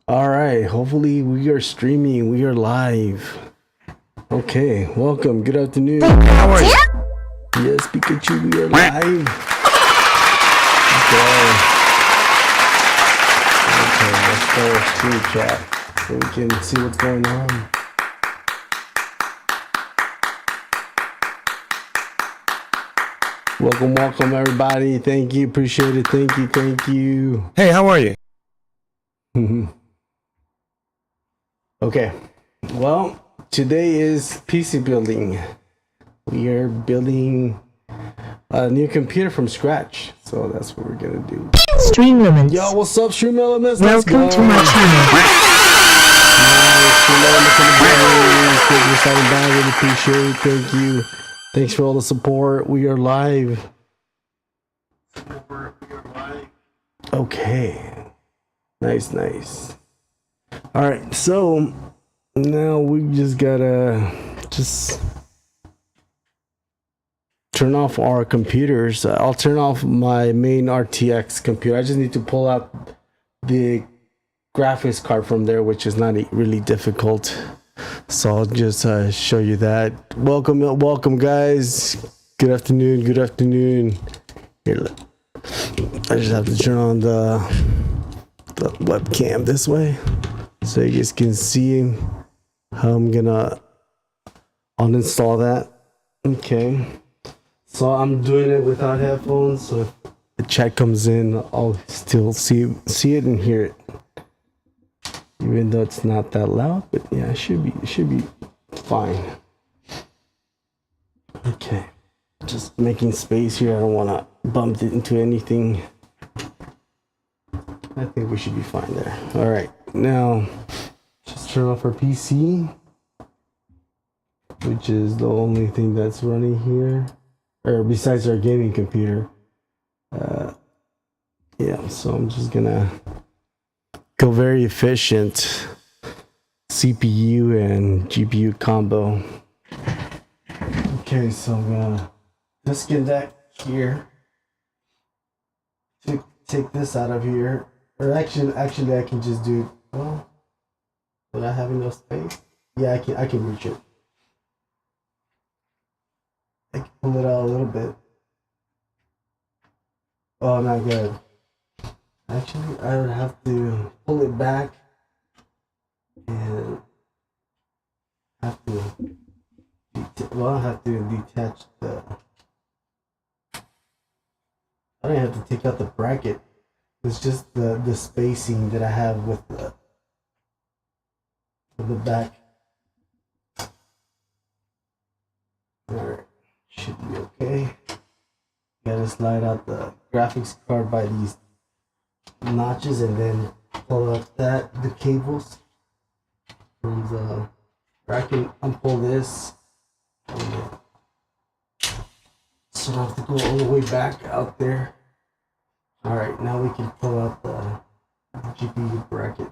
All right, hopefully we are streaming, we are live. Okay, welcome, good afternoon. How are you? Yes, Pikachu, we are live. Okay, let's start our screen chat so we can see what's going on. Welcome everybody. Thank you, appreciate it. Thank you. Hey, how are you? Okay, well, today is PC building. We are building a new computer from scratch, so that's what we're gonna do. Stream Elements. Yo, what's up, Stream Elements? Welcome to my channel. Really appreciate it. Thank you. Thanks for all the support. We are live. Okay. Nice. All right, so now we just gotta turn off our computers. I'll turn off my main RTX computer. I just need to pull out the graphics card from there, which is not really difficult. So I'll just show you that. Welcome guys. Good afternoon. Here, I just have to turn on the webcam this way so you guys can see how I'm gonna uninstall that. Okay, so I'm doing it without headphones, so if the chat comes in, I'll still see it and hear it, even though it's not that loud. But yeah, it should be fine. Okay, just making space here. I don't want to bump it into anything. I think we should be fine there. All right, now just turn off our PC, which is the only thing that's running here, or besides our gaming computer. Yeah, so I'm just gonna go very efficient CPU and GPU combo. Okay, so I'm gonna disconnect here. Take this out of here. Or actually, I can just do. Well, will I have enough space? Yeah, I can reach it. I can pull it out a little bit. Oh, not good. Actually, I would have to pull it back and have to. I have to detach the. I don't have to take out the bracket. It's just the spacing that I have with the back. Alright, should be okay. Gotta slide out the graphics card by these notches and then pull out the cables from the bracket. Unpull this. So I have to go all the way back out there. All right, now we can pull out the GPU bracket.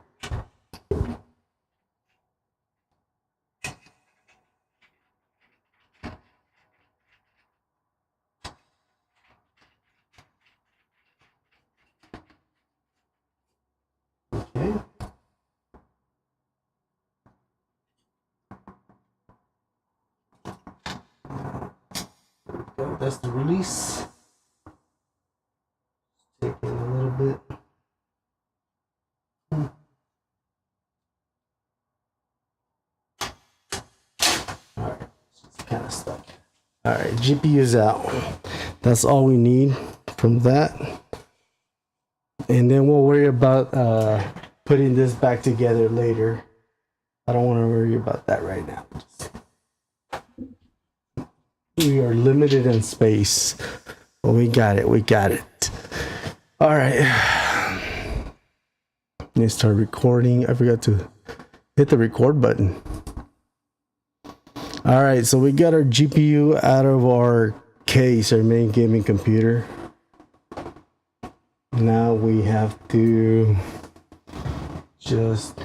Okay. There we go. That's the release. Take in a little bit. Alright, it's kind of stuck. Alright, GPU is out. That's all we need from that. And then we'll worry about putting this back together later. I don't want to worry about that right now. We are limited in space. But we got it. All right. Let's start recording. I forgot to hit the record button. All right, so we got our GPU out of our case, our main gaming computer. Now we have to just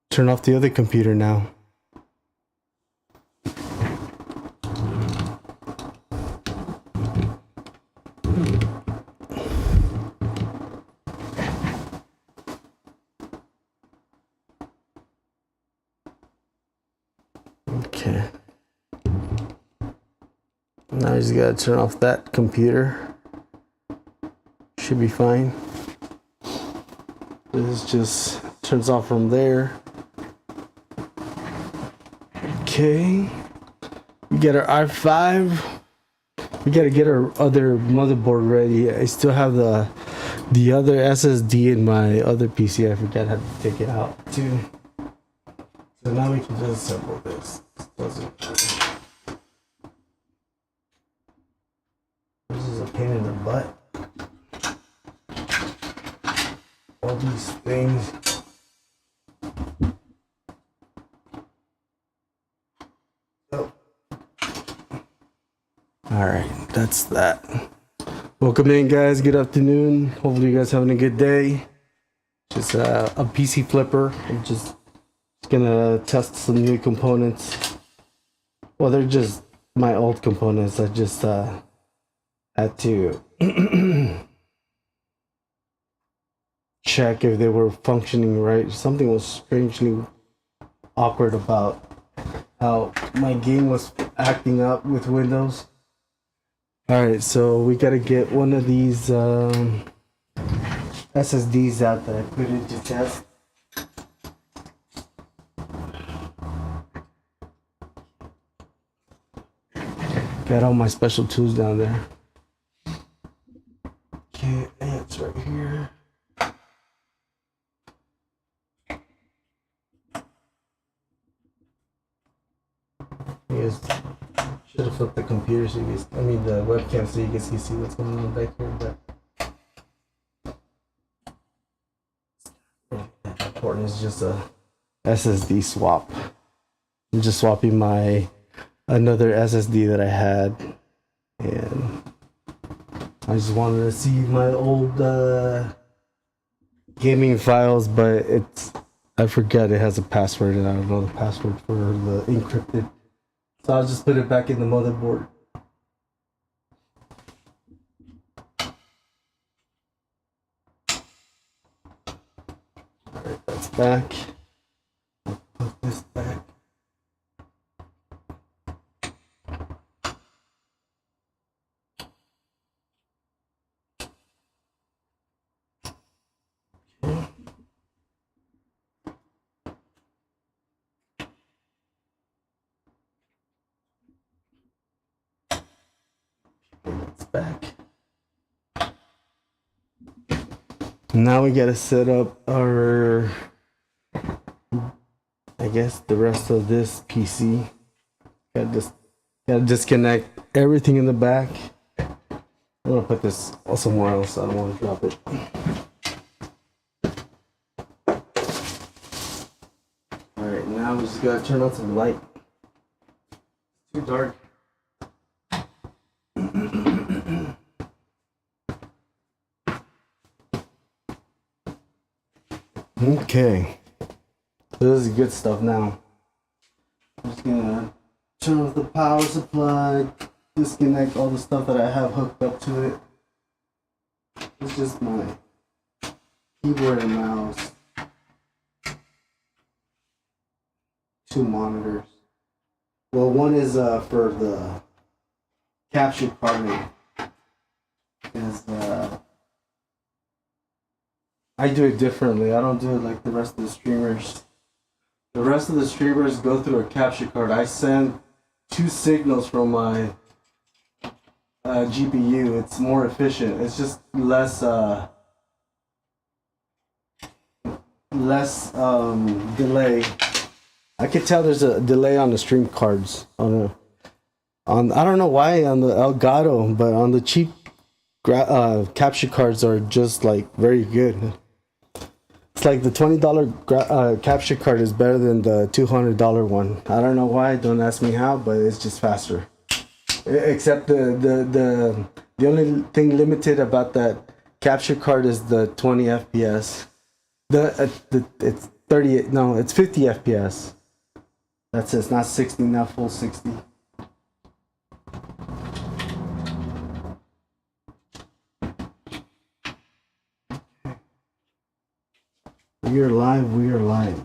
turn off the other computer now. Okay. Now you just gotta turn off that computer. Should be fine. This just turns off from there. Okay. We get our i5. We gotta get our other motherboard ready. I still have the other SSD in my other PC. I forgot how to take it out too. So now we can just assemble this. This is a pain in the butt. All these things. Oh. Alright, that's that. Welcome in, guys. Good afternoon. Hopefully you guys having a good day. Just a PC flipper. I'm just gonna test some new components. Well, they're just my old components. I just had to check if they were functioning right. Something was strangely awkward about how my game was acting up with Windows. Alright, so we gotta get one of these SSDs out that I put into test. Got all my special tools down there. Okay, it's right here. Yes. Should have flipped the computer so you guys, the webcam so you guys can see what's going on back here, but important is just a SSD swap. I'm just swapping my another SSD that I had, and I just wanted to see my old gaming files, but I forget it has a password and I don't know the password for the encrypted. So I'll just put it back in the motherboard. Alright, that's back. I'll put this back. Okay. It's back. Now we gotta set up our, I guess, the rest of this PC. Gotta disconnect everything in the back. I'm gonna put this somewhere else. I don't want to drop it. Alright, now we just gotta turn on some light. It's too dark. Okay, this is good stuff now. I'm just gonna turn off the power supply, disconnect all the stuff that I have hooked up to it. It's just my keyboard and mouse, 2 monitors. Well, one is for the capture card. Is I do it differently. I don't do it like the rest of the streamers. The rest of the streamers go through a capture card. I send 2 signals from my GPU. It's more efficient. It's just less delay. I could tell there's a delay on the stream cards on I don't know why on the Elgato, but on the cheap capture cards are just like very good. It's like the $20 capture card is better than the $200 one. I don't know why. Don't ask me how, but it's just faster. Except the only thing limited about that capture card is the 20 FPS. It's 38. No, it's 50 FPS. That's it. It's not 60. Not full 60. We are live. We are live.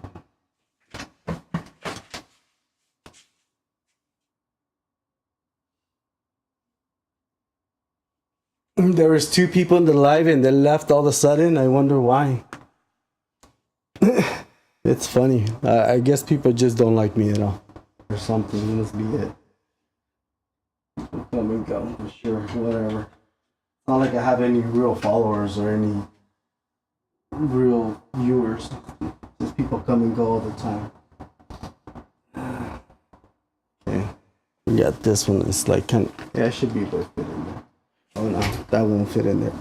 There was 2 people in the live and they left all of a sudden. I wonder why. It's funny. I guess people just don't like me at all. Or something. That must be it. Come and go. For sure. Whatever. It's not like I have any real followers or any real viewers. Just people come and go all the time. Okay. We got this one. It's like kind of, yeah, it should be able to fit in there. Oh no, that won't fit in there.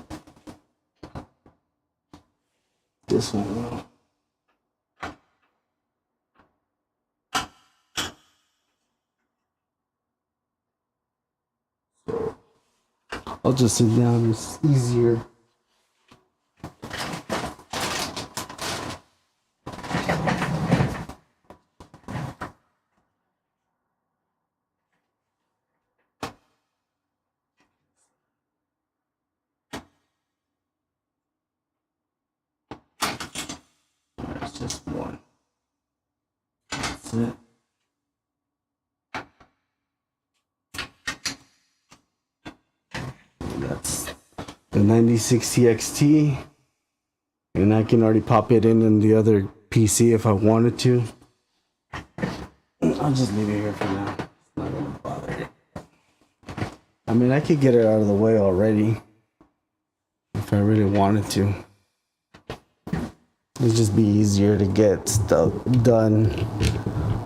This one will. So I'll just sit down. It's easier. There's just one. That's it. That's the 9060 XT, and I can already pop it in the other PC if I wanted to. I'll just leave it here for now. It's not gonna bother. I mean, I could get it out of the way already if I really wanted to. It'd just be easier to get stuff done.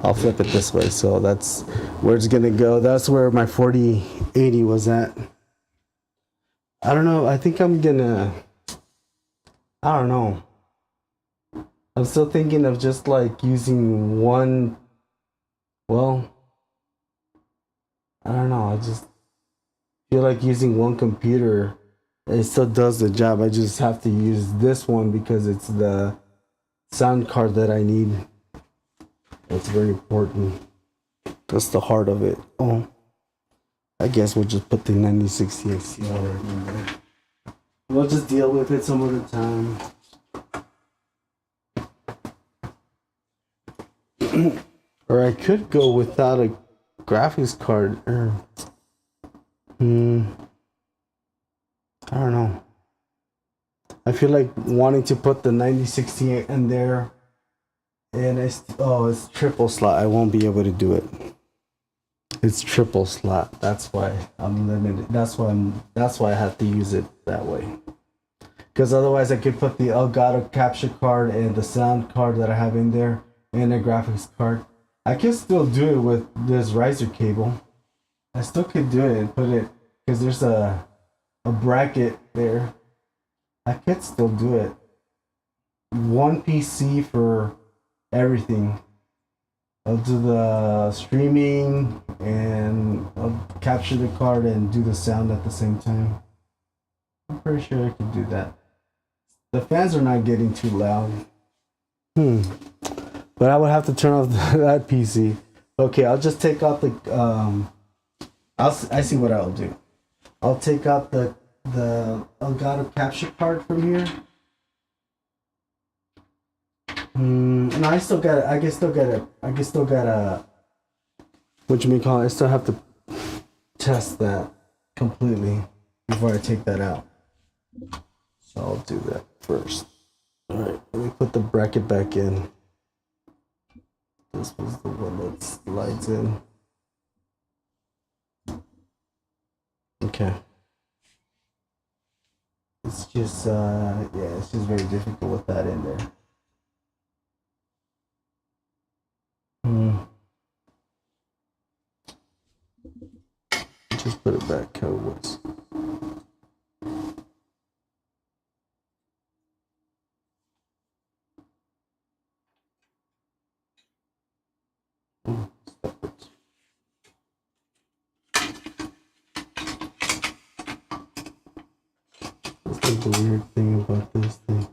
I'll flip it this way, so that's where it's gonna go. That's where my 4080 was at. I don't know. I think I'm gonna. I don't know. I'm still thinking of just like using one. Well, I don't know. I just feel like using one computer. It still does the job. I just have to use this one because it's the sound card that I need. It's very important. That's the heart of it. Oh. I guess we'll just put the 9060 XT already in there. We'll just deal with it some other time. Or I could go without a graphics card. I don't know. I feel like wanting to put the 9060 in there, and it's triple slot. I won't be able to do it. It's triple slot. That's why I'm limited. That's why I have to use it that way. Because otherwise I could put the Elgato capture card and the sound card that I have in there and a graphics card. I can still do it with this riser cable. I still could do it and put it, because there's a bracket there. I could still do it. One PC for everything. I'll do the streaming and I'll capture the card and do the sound at the same time. I'm pretty sure I could do that. The fans are not getting too loud. But I would have to turn off that PC. Okay, I'll just take out the I see what I'll do. I'll take out the Elgato capture card from here. No, I still got I still got what you may call it. I still have to test that completely before I take that out. So I'll do that first. Alright, let me put the bracket back in. This was the one that slides in. Okay. It's just it's just very difficult with that in there. Just put it back how it was. Stop it. That's like the weird thing about this thing.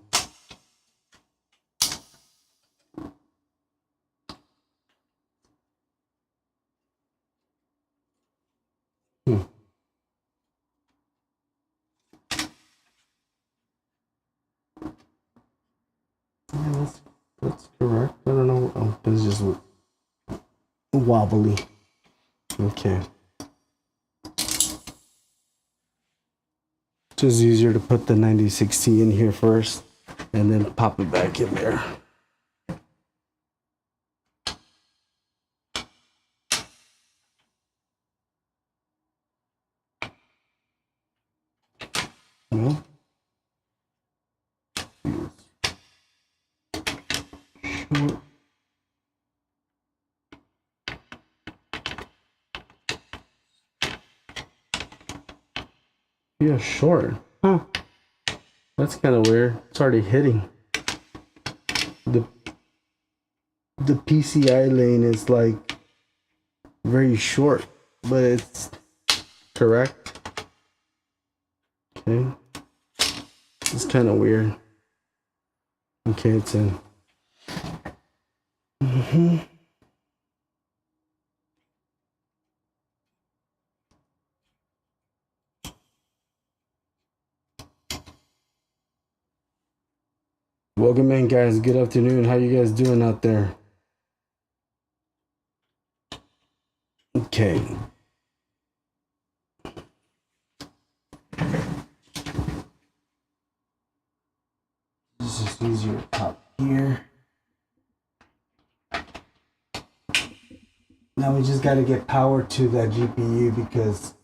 Yeah, that's correct. I don't know. Oh, it's just wobbly. Okay. Just easier to put the 9060 in here first and then pop it back in there. Well, short. Yeah, short. Huh. That's kind of weird. It's already hitting. The PCI lane is like very short, but it's correct. Okay. It's kind of weird. Okay, it's in. Welcome in, guys. Good afternoon. How you guys doing out there? Okay. This is easier to pop here. Now we just got to get power to that GPU because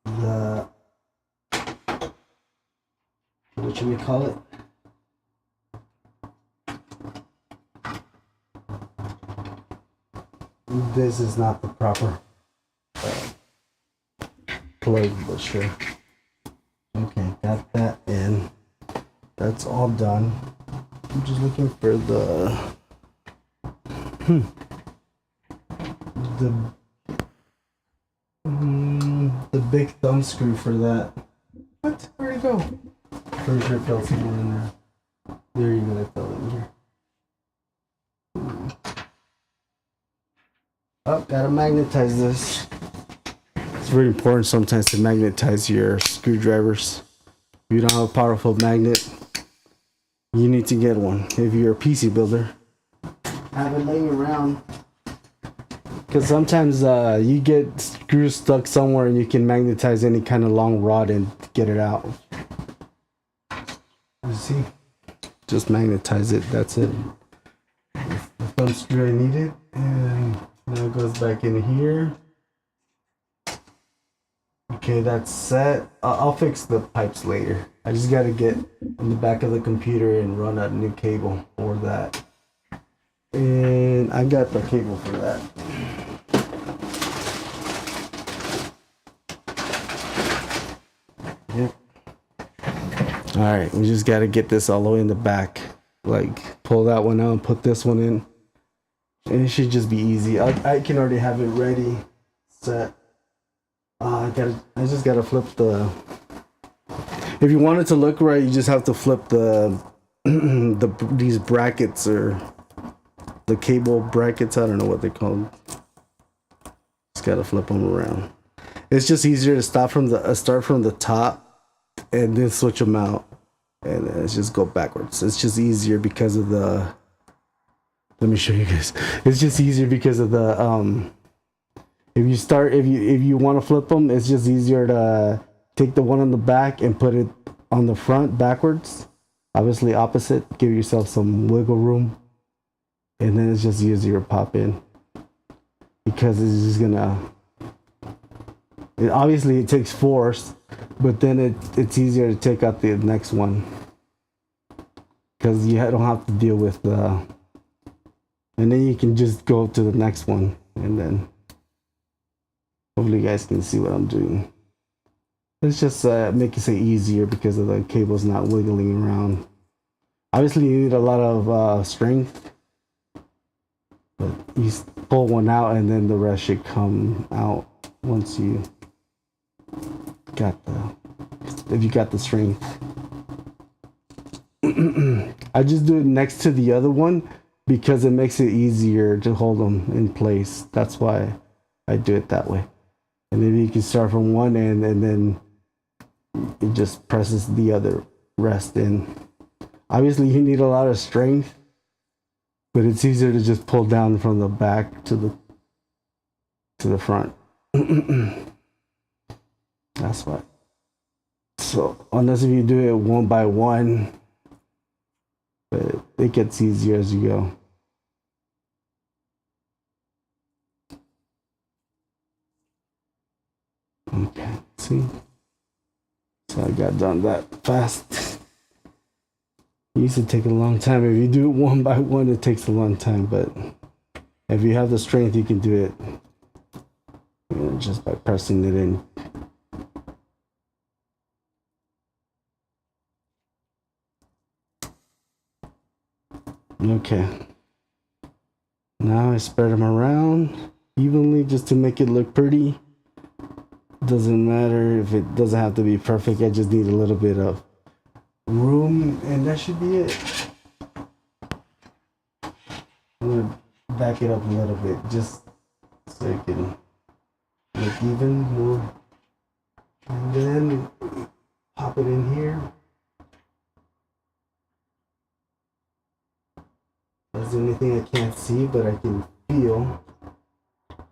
the, what should we call it? This is not the proper plug, but sure. Okay, got that in. That's all done. I'm just looking for the big thumb screw for that. What? Where'd it go? Pretty sure it fell somewhere in there. There you go. It fell in here. Oh, gotta magnetize this. It's very important sometimes to magnetize your screwdrivers. If you don't have a powerful magnet, you need to get one. If you're a PC builder, have it laying around. Because sometimes you get screws stuck somewhere and you can magnetize any kind of long rod and get it out. You see? Just magnetize it, that's it. The thumb screw I needed, and now it goes back in here. Okay, that's set. I'll fix the pipes later. I just gotta get in the back of the computer and run a new cable for that. And I got the cable for that. Yep. Alright, we just gotta get this all the way in the back. Like, pull that one out and put this one in. And it should just be easy. I can already have it ready, set. I just gotta flip the. If you want it to look right, you just have to flip the these brackets or the cable brackets. I don't know what they're called. Just gotta flip them around. It's just easier to start from the top and then switch them out, and then it's just go backwards. It's just easier because of the. Let me show you guys. It's just easier because of the if you want to flip them, it's just easier to take the one on the back and put it on the front backwards. Obviously opposite. Give yourself some wiggle room, and then it's just easier to pop in because it's just gonna. Obviously, it takes force, but then it's easier to take out the next one because you don't have to deal with the. And then you can just go to the next one, and then hopefully you guys can see what I'm doing. Let's just make it easier because of the cables not wiggling around. Obviously, you need a lot of strength, but you pull one out, and then the rest should come out once you if you got the strength. I just do it next to the other one because it makes it easier to hold them in place. That's why I do it that way. And then you can start from one end and then it just presses the other rest in. Obviously you need a lot of strength, but it's easier to just pull down from the back to the front. That's why. So unless if you do it one by one, but it gets easier as you go. Okay, see? So I got done that fast. It used to take a long time. If you do it one by one, it takes a long time, but if you have the strength, you can do it, you know, just by pressing it in. Okay. Now I spread them around evenly just to make it look pretty. Doesn't matter if it doesn't have to be perfect. I just need a little bit of room, and that should be it. I'm gonna back it up a little bit just so it can look even more. And then pop it in here. That's the only thing I can't see, but I can feel.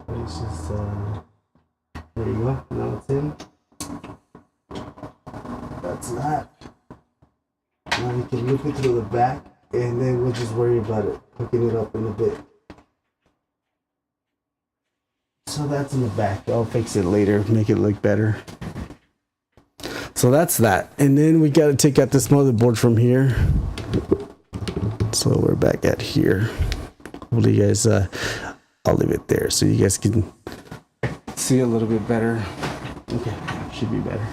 It's just, there you go. Now it's in. That's that. Now we can loop it through the back, and then we'll just worry about it, hooking it up in a bit. So that's in the back. I'll fix it later, make it look better. So that's that. And then we got to take out this motherboard from here. So we're back at here. Hopefully you guys, I'll leave it there so you guys can see a little bit better. Okay, should be better.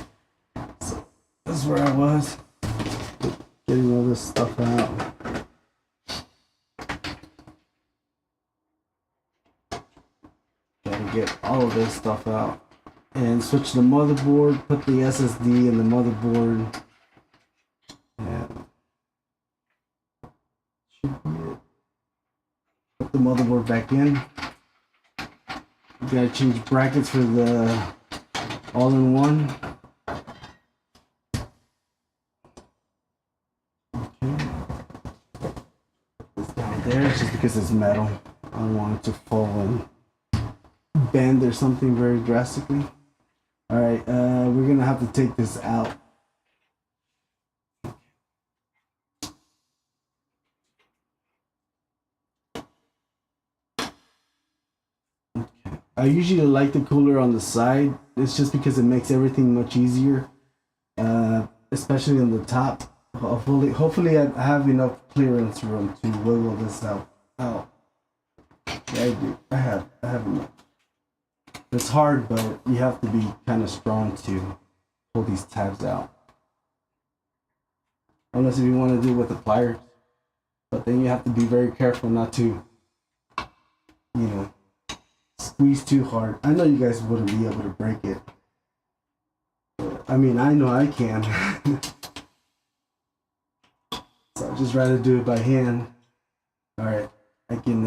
So this is where I was, getting all this stuff out. Gotta get all of this stuff out and switch the motherboard, put the SSD in the motherboard, and should be it. Put the motherboard back in. You gotta change brackets for the all-in-one. Okay. It's down there just because it's metal. I don't want it to fall and bend or something very drastically. Alright, we're gonna have to take this out. I usually like the cooler on the side. It's just because it makes everything much easier, especially on the top. Hopefully I have enough clearance room to wiggle this out. Yeah, I do. I have enough. It's hard, but you have to be kind of strong to pull these tabs out. Unless if you want to do it with the pliers. But then you have to be very careful not to, you know, squeeze too hard. I know you guys wouldn't be able to break it. I mean, I know I can. So I'd just rather do it by hand. Alright, I can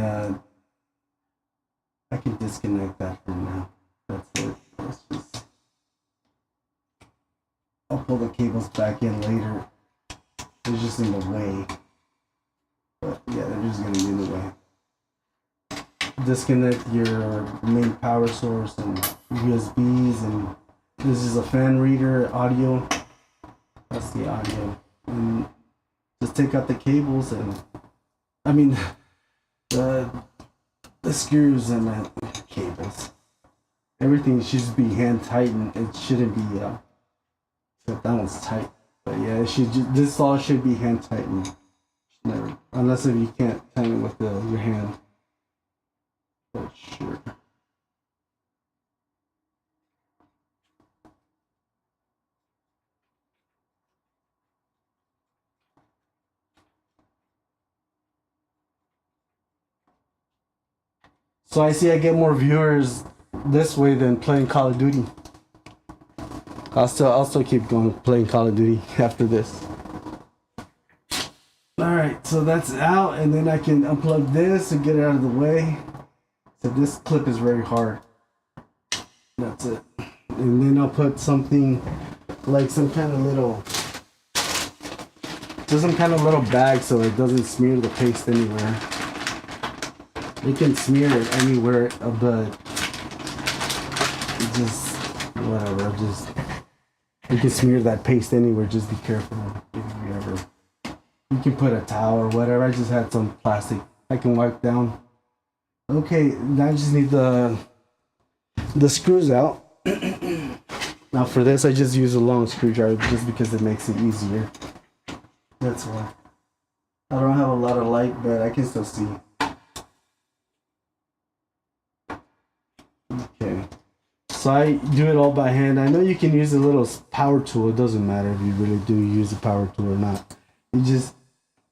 disconnect that for now. That's it. Let's just, I'll pull the cables back in later. They're just in the way. But yeah, they're just gonna be in the way. Disconnect your main power source and USBs, and this is a fan reader audio. That's the audio. And just take out the cables, and I mean the screws and the cables. Everything should just be hand tightened. It shouldn't be except that one's tight. But yeah, it should this all should be hand tightened. Never, unless if you can't tighten it with your hand. But sure. So I see I get more viewers this way than playing Call of Duty. I'll still keep going playing Call of Duty after this. Alright, so that's out, and then I can unplug this and get it out of the way. So this clip is very hard. That's it. And then I'll put something like some kind of little bag so it doesn't smear the paste anywhere. You can smear it anywhere, but just whatever. Just You can smear that paste anywhere. Just be careful if you ever. You can put a towel or whatever. I just had some plastic I can wipe down. Okay, now I just need the screws out. Now for this, I just use a long screwdriver just because it makes it easier. That's why. I don't have a lot of light, but I can still see. Okay. So I do it all by hand. I know you can use a little power tool. It doesn't matter if you really do use a power tool or not. You just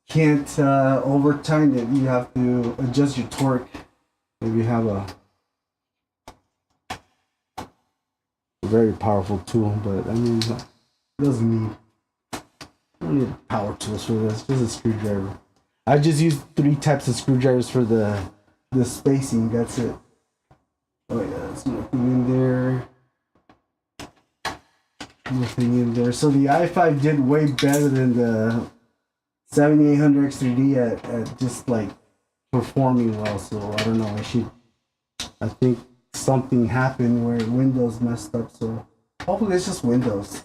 can't over-tighten it. You have to adjust your torque. If you have a very powerful tool, but I mean, it doesn't need. I don't need power tools for this. Just a screwdriver. I just use 3 types of screwdrivers for the spacing. That's it. Oh yeah, there's nothing in there. Nothing in there. So the i5 did way better than the 7800 X3D at just like performing well. So I don't know. I think something happened where Windows messed up. So hopefully it's just Windows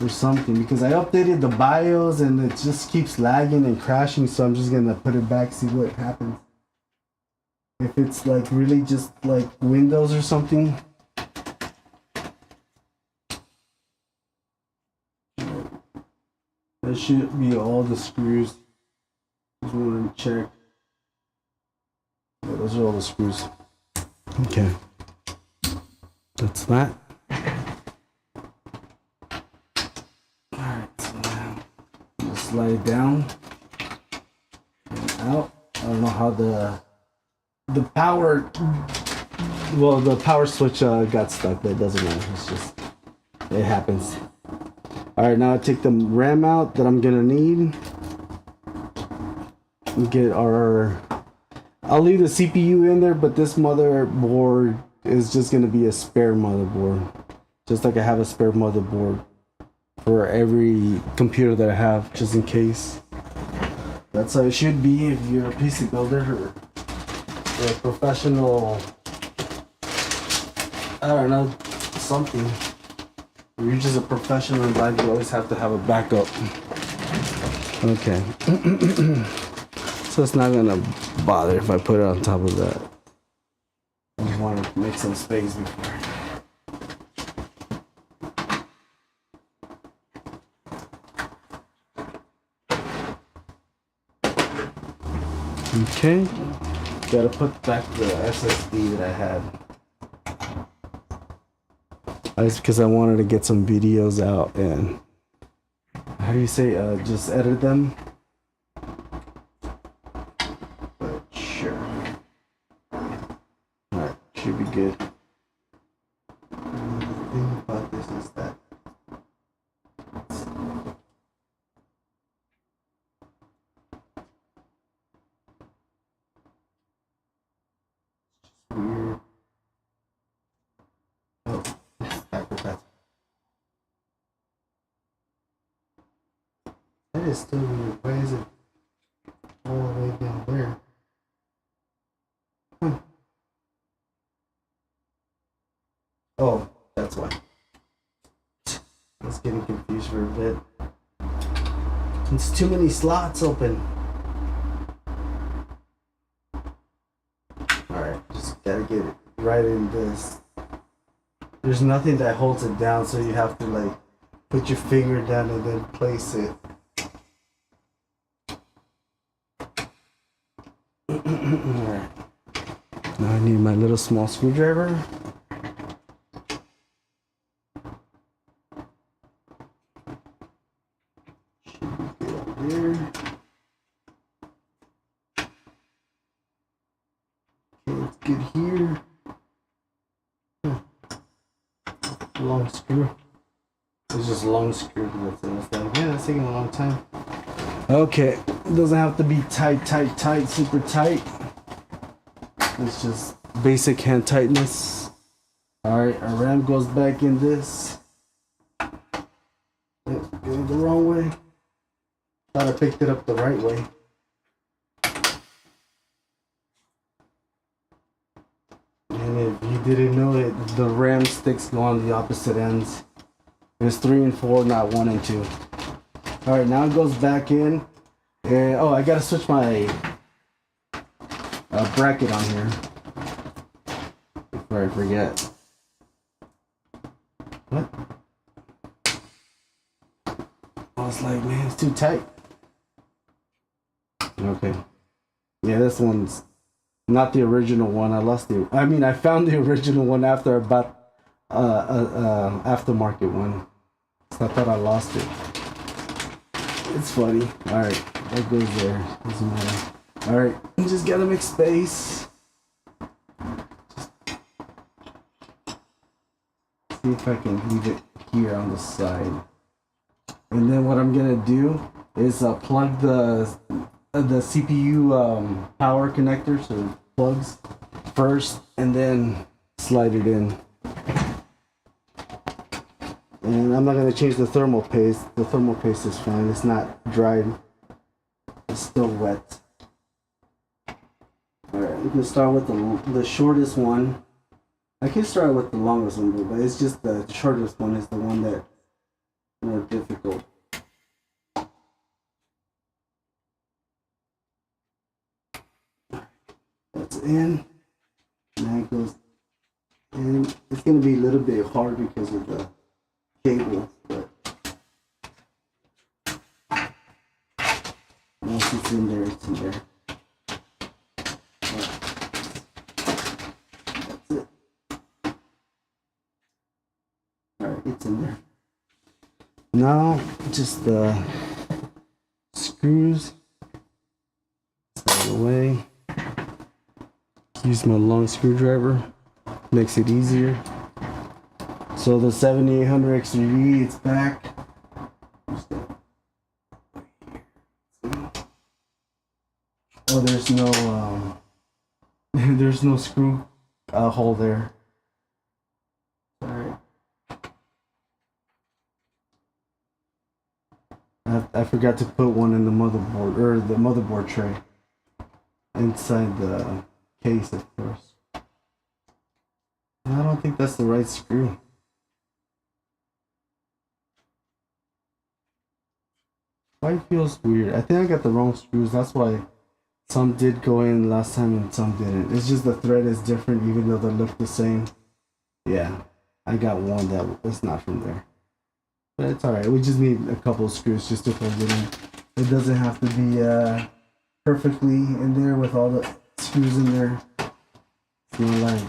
or something, because I updated the BIOS and it just keeps lagging and crashing. So I'm just gonna put it back, see what happens. If it's like really just like Windows or something. That should be all the screws. Just want to check. Yeah, those are all the screws. Okay. That's that. Alright, so now just slide it down and out. I don't know how the power, well, the power switch got stuck, but it doesn't matter. It's just, it happens. Alright, now I take the RAM out that I'm gonna need. Get our, I'll leave the CPU in there, but this motherboard is just gonna be a spare motherboard. Just like I have a spare motherboard for every computer that I have, just in case. That's how it should be if you're a PC builder or a professional, I don't know, something. If you're just a professional in life, you always have to have a backup. Okay. So it's not gonna bother if I put it on top of that. I just want to make some space before. Okay. Gotta put back the SSD that I had. That's because I wanted to get some videos out and, how do you say, just edit them. But sure. Alright, should be good. The thing about this is that weird. Oh, that is still weird. Why is it all the way down there? Huh. Oh, that's why. I was getting confused for a bit. It's too many slots open. Alright, just gotta get it right in this. There's nothing that holds it down, so you have to like put your finger down and then place it. Alright. Now I need my little small screwdriver. There. Okay, let's get here. Long screw. It's just a long screw. That's taking a long time. Okay, it doesn't have to be tight, super tight. It's just basic hand tightness. Alright, our RAM goes back in this. Going the wrong way. Thought I picked it up the right way. And if you didn't know it, the RAM sticks go on the opposite ends. It's 3 and 4, not 1 and 2. All right, now it goes back in. And oh, I gotta switch my bracket on here before I forget. What? I was like, man, it's too tight. Okay. Yeah, this one's not the original one. I found the original one after I bought aftermarket one. So I thought I lost it. It's funny. Alright, that goes there. Doesn't matter. Alright, just gotta make space. See if I can leave it here on the side. And then what I'm gonna do is plug the CPU power connector, so plugs first, and then slide it in. And I'm not gonna change the thermal paste. The thermal paste is fine. It's not dried. It's still wet. All right, we can start with the shortest one. I can start with the longest one, but it's just the shortest one is the one that's more difficult. That's in. Now it goes in. It's gonna be a little bit hard because of the cable, but once it's in there, it's in there. That's it. Alright, it's in there. Now, just the screws out of the way. Use my long screwdriver, makes it easier. So the 7800 X3V, it's back. Oh, there's no there's no screw hole there. Sorry. I forgot to put one in the motherboard, or the motherboard tray. Inside the case, of course. I don't think that's the right screw. Why it feels weird? I think I got the wrong screws. That's why some did go in last time and some didn't. It's just the thread is different, even though they look the same. Yeah, I got one that is not from there. But it's alright. We just need a couple of screws just to hold it in. It doesn't have to be perfectly in there with all the screws in there. It's not like,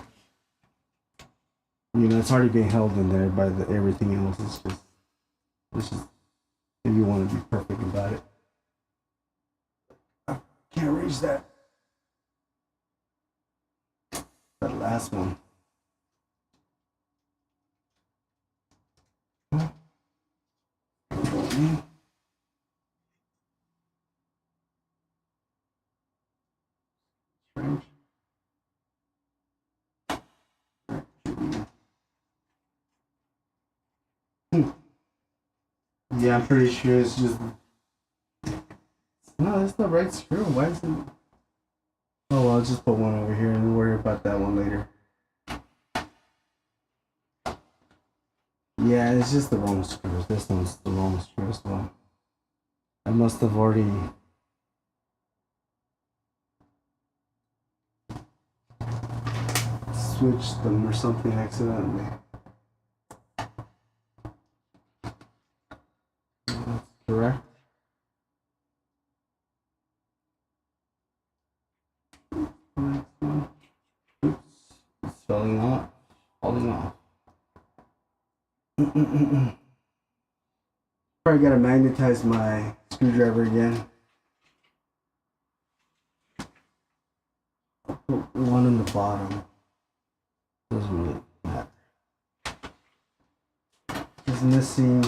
you know, it's already being held in there by everything else. It's just if you want to be perfect about it. I can't reach that. That last one. Yeah, I'm pretty sure it's just... No, that's the right screw. Why is it... Oh, well, I'll just put one over here and worry about that one later. Yeah, it's just the wrong screws. This one's the wrong screw as well. I must have already... switched them or something accidentally. That's correct. Next one. Oops, it's falling off. Probably gotta magnetize my screwdriver again. I'll put one in the bottom. Doesn't really matter. It's missing.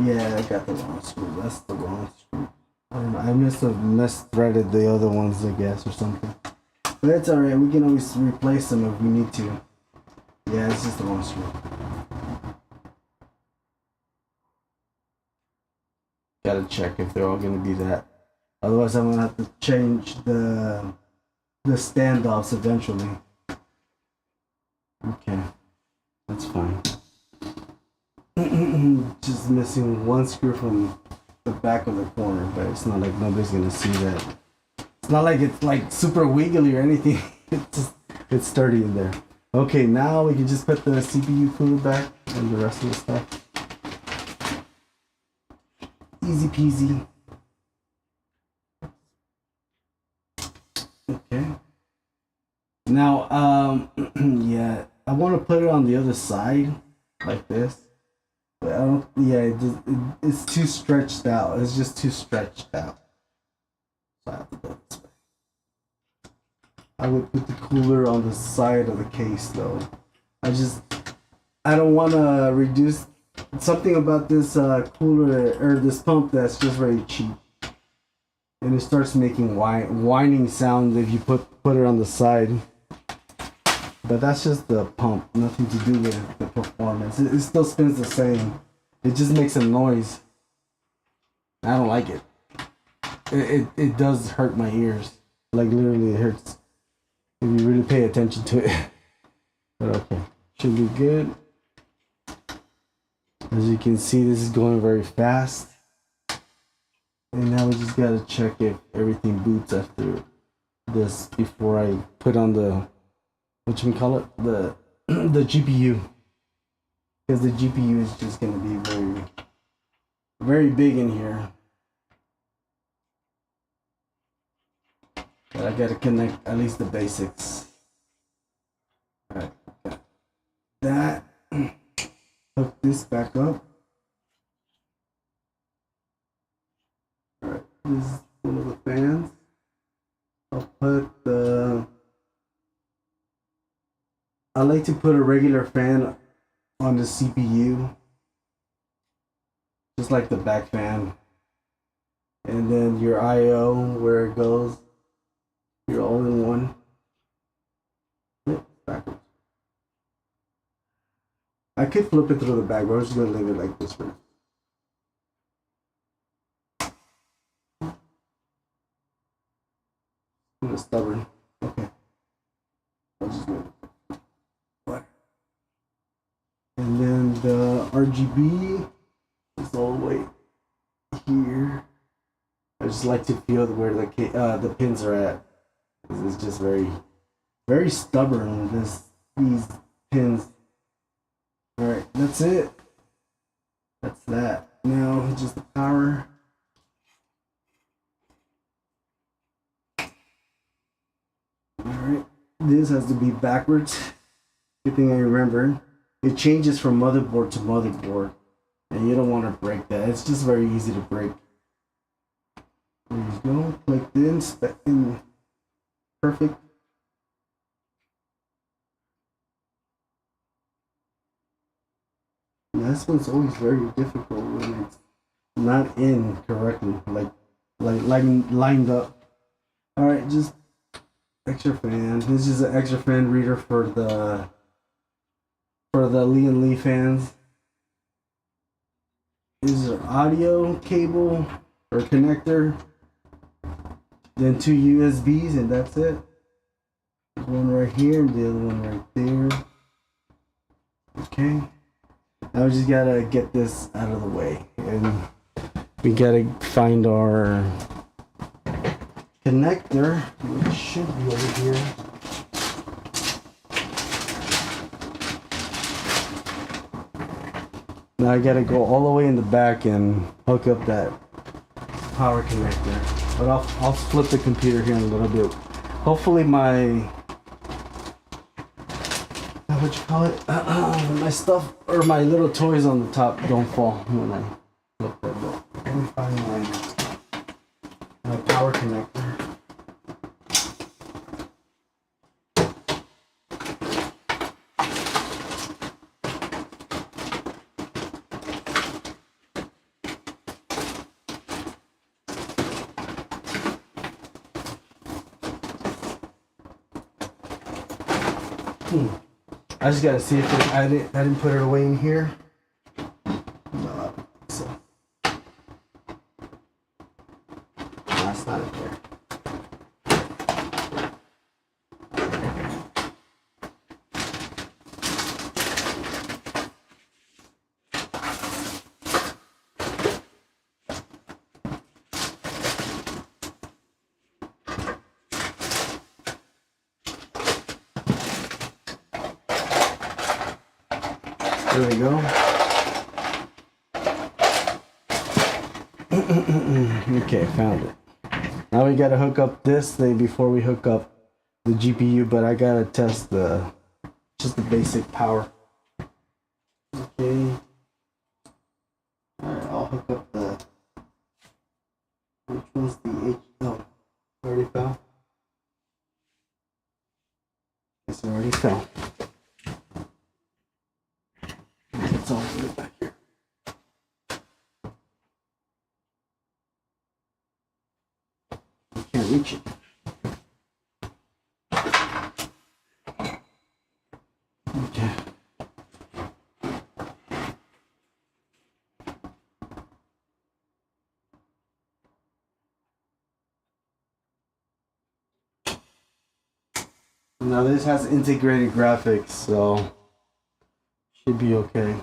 Yeah, I got the wrong screw. That's the wrong screw. I don't know. I must have threaded the other ones, I guess, or something. But it's alright. We can always replace them if we need to. Yeah, it's just the wrong screw. Gotta check if they're all gonna be that. Otherwise, I'm gonna have to change the standoffs eventually. Okay, that's fine. Just missing one screw from the back of the corner, but it's not like nobody's gonna see that. It's not like it's like super wiggly or anything. It's sturdy in there. Okay, now we can just put the CPU cooler back and the rest of the stuff. Easy peasy. Okay. Now, yeah, I want to put it on the other side like this. But I don't. Yeah, it's too stretched out. It's just too stretched out. So I have to go this way. I would put the cooler on the side of the case though. I don't want to reduce something about this cooler or this pump that's just very cheap. And it starts making whining sound if you put it on the side. But that's just the pump, nothing to do with the performance. It still spins the same. It just makes a noise. I don't like it. It does hurt my ears. Like literally it hurts. If you really pay attention to it. But okay, should be good. As you can see, this is going very fast. And now we just gotta check if everything boots after this before I put on the, what you can call it, the GPU. Because the GPU is just gonna be very, very big in here. But I gotta connect at least the basics. Alright, got that. Hook this back up. Alright, this is one of the fans. I like to put a regular fan on the CPU. Just like the back fan. And then your I/O, where it goes. Your all-in-one. Yep, backwards. I could flip it through the back, but I'm just gonna leave it like this for now. I'm stubborn. Okay. I'll just leave it. What? And then the RGB is all the way here. I just like to feel where the pins are at. It's just very, very stubborn. These pins. All right, that's it. That's that. Now just the power. All right, this has to be backwards. Good thing I remember. It changes from motherboard to motherboard, and you don't want to break that. It's just very easy to break. There you go. Plugged in. Perfect. And this one's always very difficult when it's not in correctly, like lined up. All right, just extra fan. This is an extra fan reader for the Lee and Lee fans. This is an audio cable or connector. Then 2 USBs, and that's it. There's one right here and the other one right there. Okay. Now we just gotta get this out of the way, and we gotta find our connector, which should be over here. Now I gotta go all the way in the back and hook up that power connector. But I'll flip the computer here in a little bit. Hopefully my what you call it? My stuff or my little toys on the top don't fall when I flip that bit. Let me find my power connector. I just gotta see if I didn't put it away in here. No, so that's not it there. There we go. Okay, found it. Now we gotta hook up this thing before we hook up the GPU, but I gotta test just the basic power. Okay. Alright, I'll hook up which one's the H? Oh, already fell. Yes, it already fell. It's all the way back here. I can't reach it. Okay. Now this has integrated graphics, so should be okay.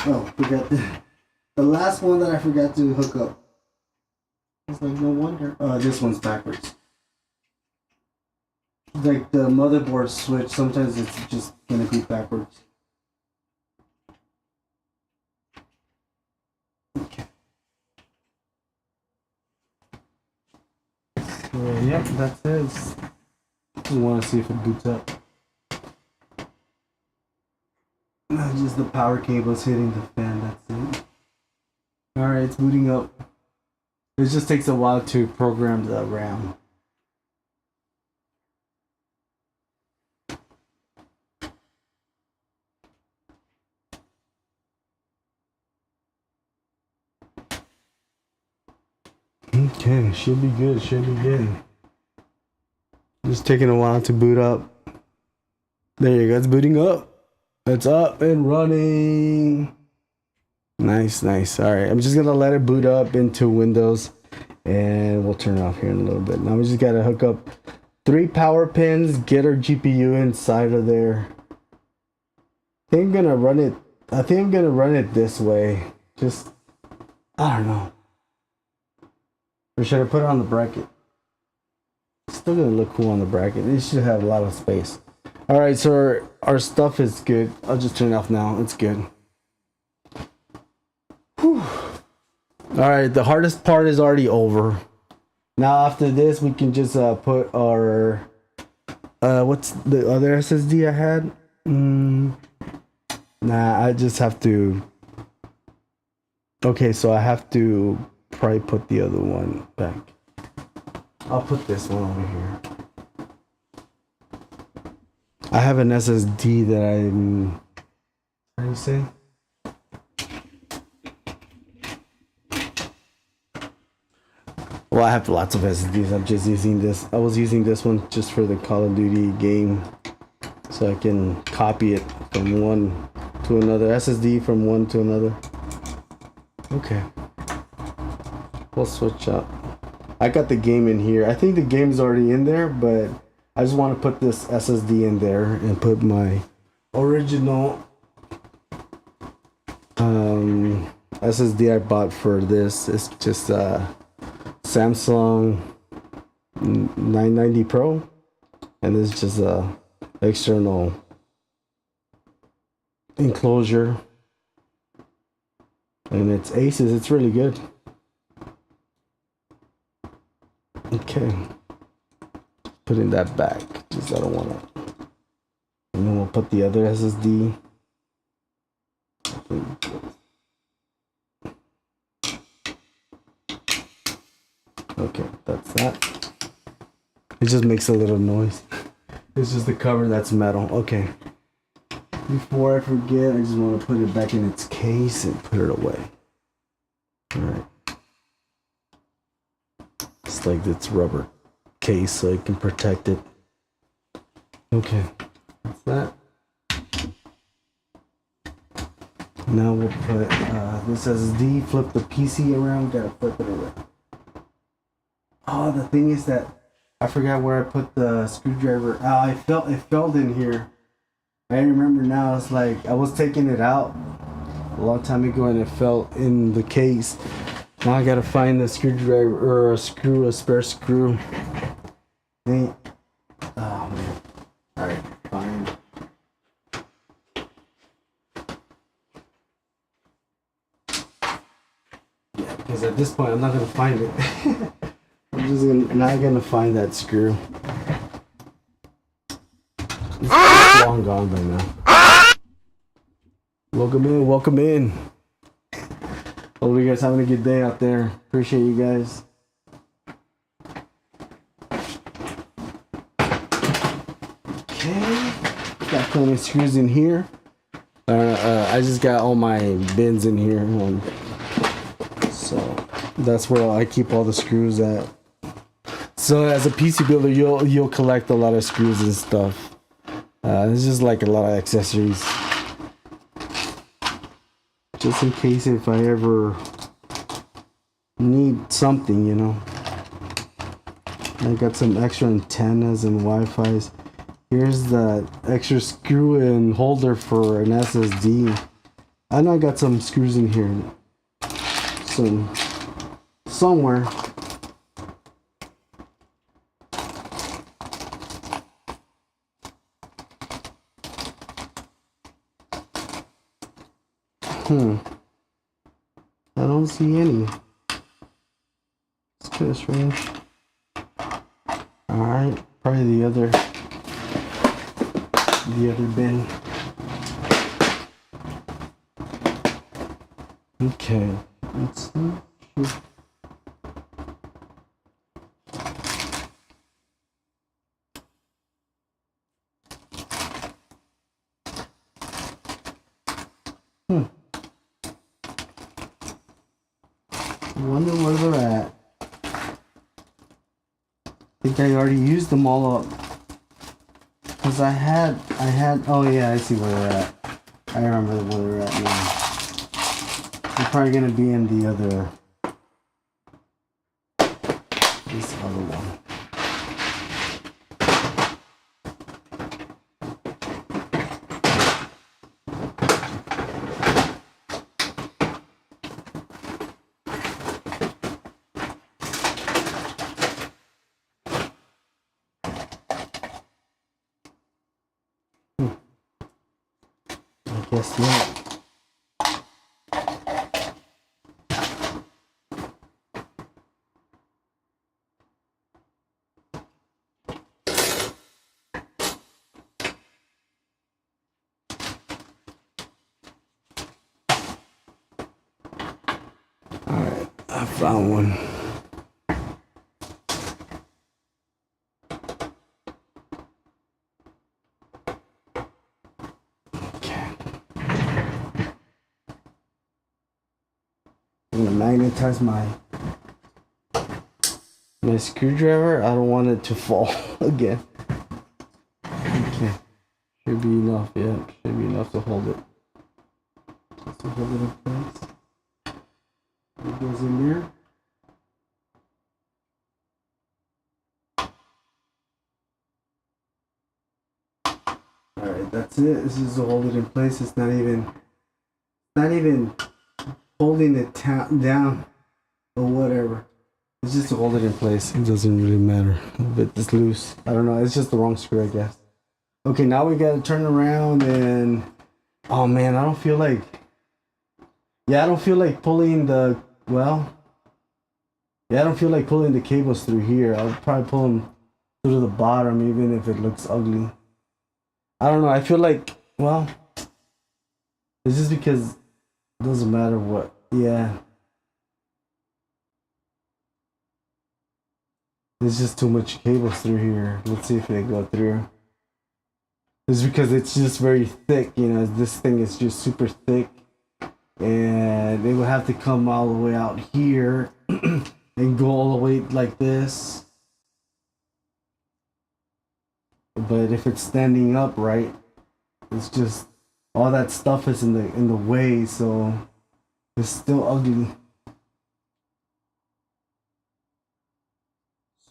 Oh, forgot the last one that I forgot to hook up. It's like, no wonder. Oh, this one's backwards. Like the motherboard switch, sometimes it's just gonna be backwards. Okay. So, yep, that's it. Just want to see if it boots up. Just the power cables hitting the fan, that's it. Alright, it's booting up. It just takes a while to program the RAM. Okay, should be good, should be good. Just taking a while to boot up. There you go, it's booting up. It's up and running. Nice, nice. Alright, I'm just gonna let it boot up into Windows and we'll turn it off here in a little bit. Now we just gotta hook up 3 power pins, get our GPU inside of there. I think I'm gonna run it this way. Just, I don't know. Or should I put it on the bracket? It's still gonna look cool on the bracket. It should have a lot of space. Alright, so our stuff is good. I'll just turn it off now. It's good. Alright, the hardest part is already over. Now after this, we can just put our... what's the other SSD I had? Nah, I just have to... Okay, so I have to probably put the other one back. I'll put this one over here. I have an SSD that I'm... How do you say? Well, I have lots of SSDs. I'm just using this. I was using this one just for the Call of Duty game. So I can copy it from one to another. SSD from one to another. Okay. We'll switch up. I got the game in here. I think the game's already in there, but I just want to put this SSD in there and put my original SSD I bought for this. It's just Samsung 990 Pro, and this is just a external enclosure, and it's Asus. It's really good. Okay, putting that back. Just I don't want to. And then we'll put the other SSD. Okay, that's that. It just makes a little noise. It's just the cover that's metal. Okay. Before I forget, I just want to put it back in its case and put it away. Alright. It's like it's rubber case so it can protect it. Okay. That's that. Now we'll put this SSD, flip the PC around, gotta flip it around. Oh, the thing is that I forgot where I put the screwdriver. Oh, it fell in here. I remember now. It's like I was taking it out a long time ago and it fell in the case. Now I gotta find the screwdriver or a spare screw. Ain't. Oh man. Alright, fine. Yeah, because at this point I'm not gonna find it. I'm just not gonna find that screw. It's long gone by now. Welcome in, welcome in. Hope you guys having a good day out there. Appreciate you guys. Okay, got plenty of screws in here. I just got all my bins in here, so that's where I keep all the screws at. So as a PC builder, you'll collect a lot of screws and stuff. It's just like a lot of accessories, just in case if I ever need something, you know. I got some extra antennas and Wi-Fi's. Here's the extra screw and holder for an SSD. I know I got some screws in here. Somewhere. I don't see any. It's kind of strange. Alright, probably the other bin. Okay, let's see. Wonder where they're at. I think I already used them all up. Cause I had, oh yeah, I see where they're at. I remember where they're at now. They're probably gonna be in the other, this other one. Guess not. Alright, I found one. I'm gonna magnetize my screwdriver. I don't want it to fall again. Okay, should be enough. Yeah, should be enough to hold it. Just to hold it in place. It goes in there. All right, that's it. This is to hold it in place. It's not even holding it down or whatever. It's just to hold it in place. It doesn't really matter if it's loose. I don't know. It's just the wrong screw, I guess. Okay, now we gotta turn around and oh man, I don't feel like pulling the I don't feel like pulling the cables through here. I'll probably pull them through the bottom even if it looks ugly. I don't know. I feel like it's just because it doesn't matter what. Yeah. There's just too much cables through here. Let's see if they go through. It's because it's just very thick, you know. This thing is just super thick. And they would have to come all the way out here and go all the way like this. But if it's standing upright, it's just all that stuff is in the way, so it's still ugly.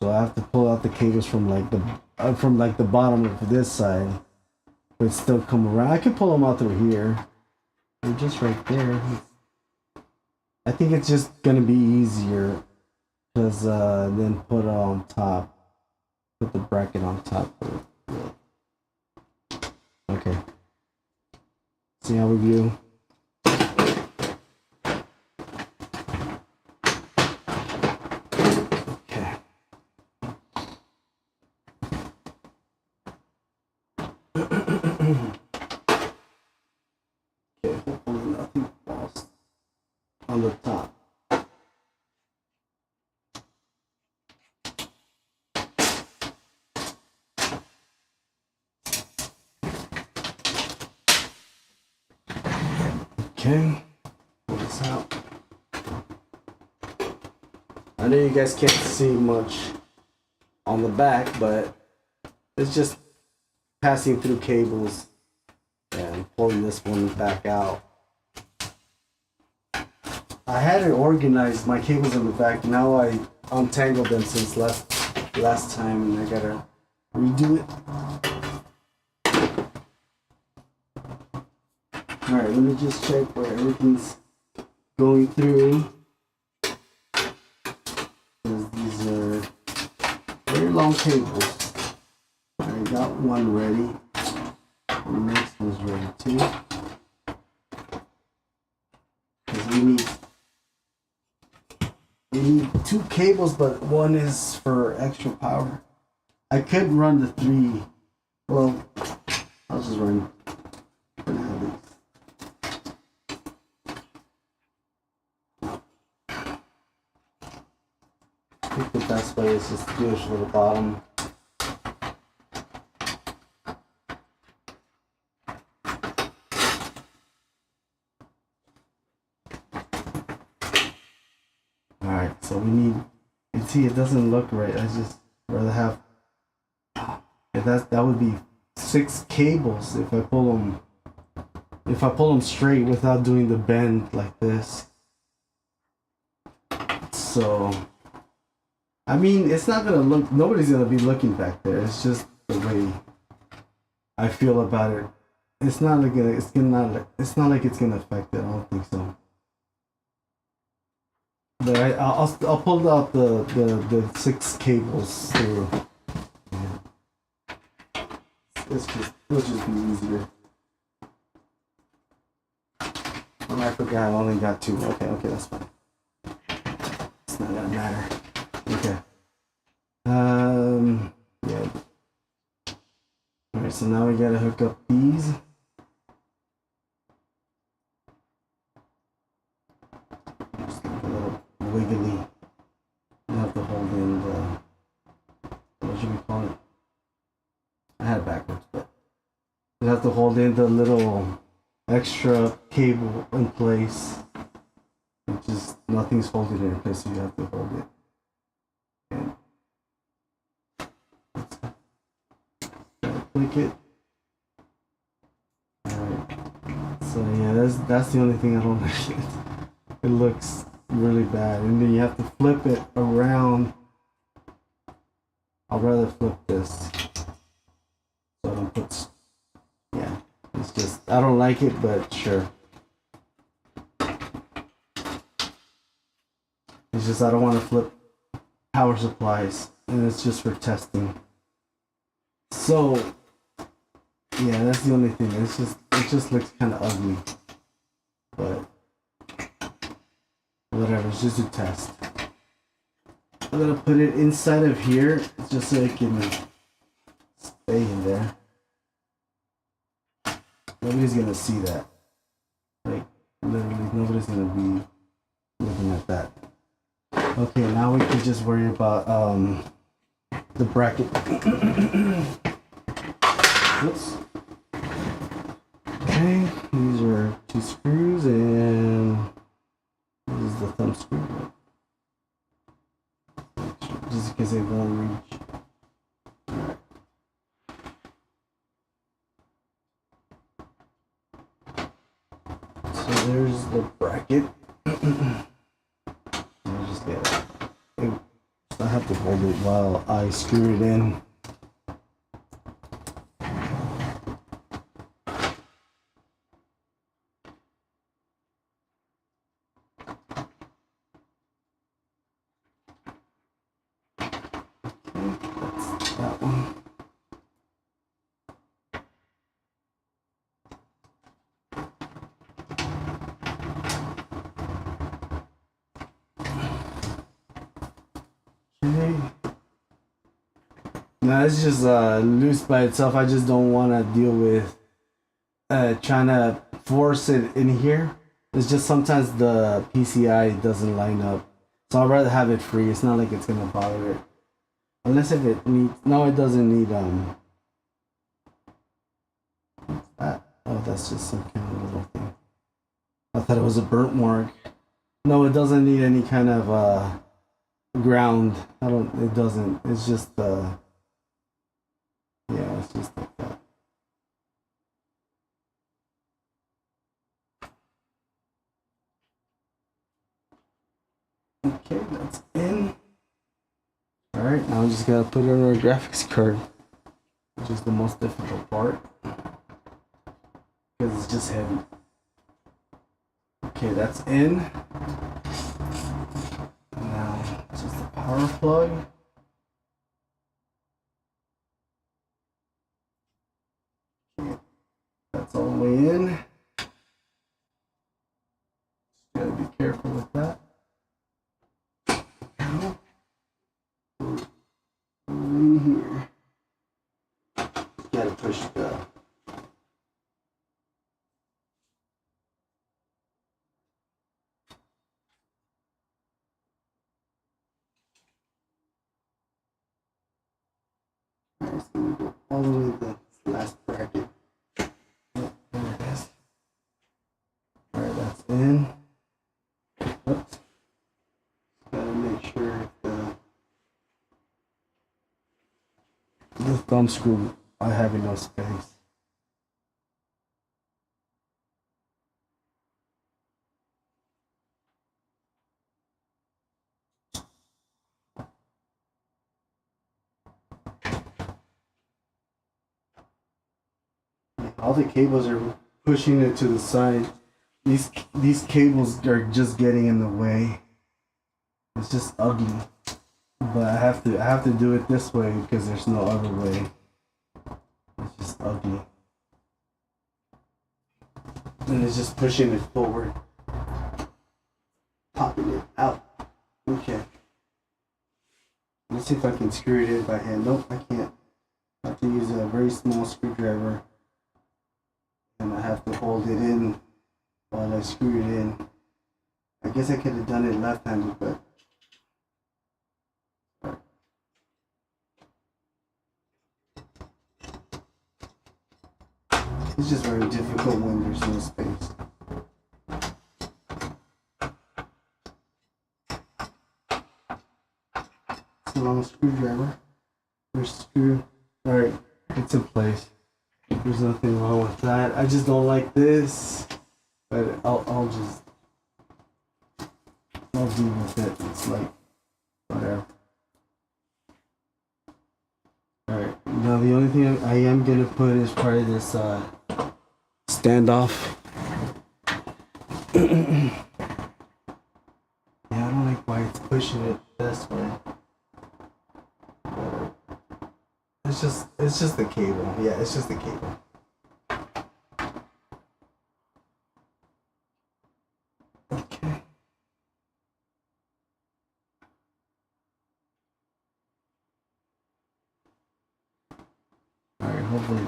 So I have to pull out the cables from like the bottom of this side, but still come around. I can pull them out through here. They're just right there. I think it's just gonna be easier because then put it on top. put the bracket on top of it. Okay. See how we view? Okay. Okay, hopefully nothing falls on the top. Okay, pull this out. I know you guys can't see much on the back, but it's just passing through cables and pulling this one back out. I had it organized, my cables in the back. Now I untangled them since last time, and I gotta redo it. Alright, let me just check where everything's going through. Because these are very long cables. I got one ready. The next one's ready too. Because we need two cables, but one is for extra power. I could run the three. Well, I'll just run for now these. I think the best way is just to do it for the bottom. Alright, so we need, you see it doesn't look right. I just rather have, that would be 6 cables if I pull them straight without doing the bend like this. So I mean, it's not gonna look, nobody's gonna be looking back there. It's just the way I feel about it. It's not like it's not like it's gonna affect it. I don't think so. But I'll pull out the 6 cables through. Yeah. It'll just be easier. Oh, I forgot. I only got 2. Okay, that's fine. It's not gonna matter. Okay. Yeah. Alright, so now we gotta hook up these. Just like a little wiggly. You have to hold in the, what should we call it? I had it backwards, but you have to hold in the little extra cable in place. Which is, nothing's holding it in place, so you have to hold it. Click it. Alright. So yeah, that's the only thing I don't like. It looks really bad. And then you have to flip it around. I'd rather flip this. So I don't put, yeah. It's just, I don't like it, but sure. It's just I don't want to flip power supplies. And it's just for testing. So yeah, that's the only thing. It just looks kind of ugly, but whatever. It's just a test. I'm gonna put it inside of here just so it can stay in there. Nobody's gonna see that. Like literally, nobody's gonna be looking at that. Okay, now we can just worry about the bracket. Oops. Okay, these are 2 screws and this is the thumb screw. Just in case they won't reach. Alright. So there's the bracket. I'll just get it. I have to hold it while I screw it in. Okay. No, it's just loose by itself. I just don't want to deal with trying to force it in here. It's just sometimes the PCI doesn't line up. So I'd rather have it free. It's not like it's gonna bother it. Unless if it needs, no, it doesn't need what's that? Oh, that's just some kind of little thing. I thought it was a burnt mark. No, it doesn't need any kind of ground. It doesn't. It's just yeah, it's just like that. Okay, that's in. Alright, now I'm just gotta put it on our graphics card, which is the most difficult part. Because it's just heavy. Okay, that's in. Now, just the power plug. Okay, that's all the way in. Just gotta be careful with that. Now, in here. Gotta push the it's gonna go all the way to the last bracket. Yep, there it is. Alright, that's in. Oops. Gotta make sure the thumb screw I have enough space. All the cables are pushing it to the side. These cables are just getting in the way. It's just ugly. But I have to do it this way because there's no other way. It's just ugly. And it's just pushing it forward. Popping it out. Okay. Let's see if I can screw it in by hand. Nope, I can't. I have to use a very small screwdriver. And I have to hold it in while I screw it in. I guess I could have done it left-handed, but it's just very difficult when there's no space. It's a long screwdriver. There's screw. Alright, it's in place. There's nothing wrong with that. I just don't like this. But I'll deal with it. It's like whatever. Alright. Now the only thing I am gonna put is probably this standoff. Yeah, I don't like why it's pushing it this way. It's just the cable. Yeah, it's just the cable. Okay. Alright, hopefully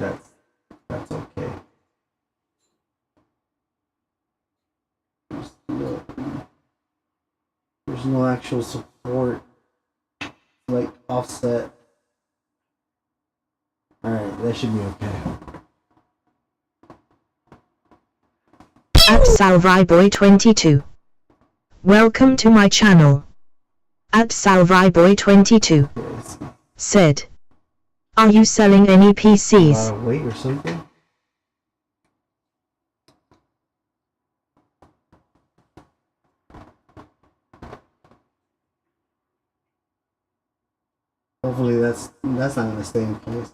that's okay. There's no actual support, like offset. Alright, that should be okay. At SalvaiBoy22. Welcome to my channel. At SalvaiBoy22. Said. Are you selling any PCs? Weight or something? Hopefully that's not gonna stay in place.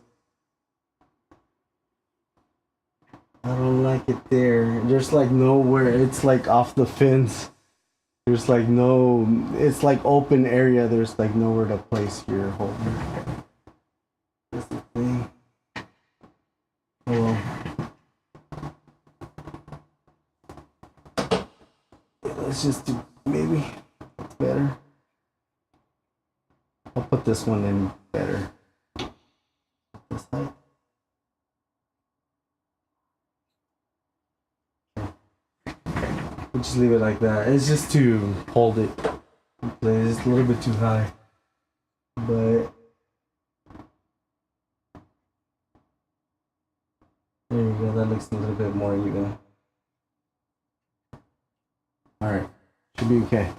I don't like it there. There's like nowhere. It's like off the fence. There's like no. It's like open area. There's like nowhere to place your holder. That's the thing. Oh well. Yeah, let's just do maybe. It's better. I'll put this one in better. This height. We'll just leave it like that. It's just to hold it. It's a little bit too high. But there you go. That looks a little bit more even. Alright. Should be okay.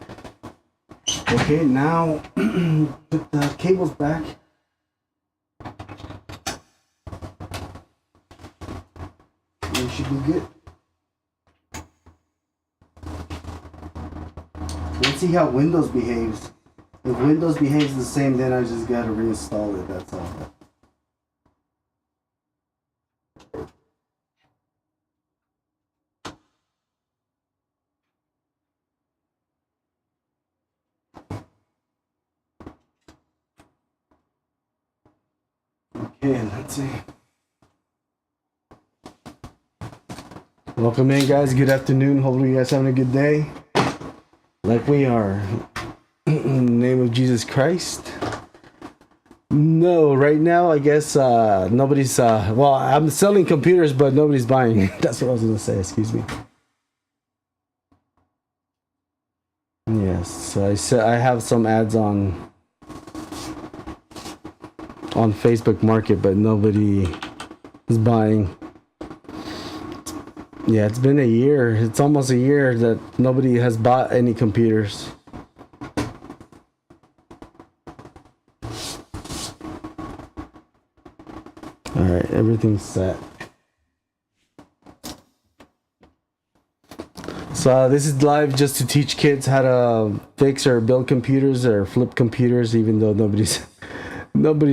Okay, now put the cables back. We should be good. Let's see how Windows behaves. If Windows behaves the same, then I just gotta reinstall it, that's all. Okay, let's see. Welcome in, guys. Good afternoon. Hopefully you guys having a good day. Like we are. In the name of Jesus Christ. No, right now I guess nobody's well, I'm selling computers but nobody's buying. That's what I was gonna say, excuse me. Yes, so I have some ads on Facebook Market, but nobody is buying. Yeah, it's been a year. It's almost a year that nobody has bought any computers. Alright, everything's set. So this is live just to teach kids how to fix or build computers or flip computers, even though nobody's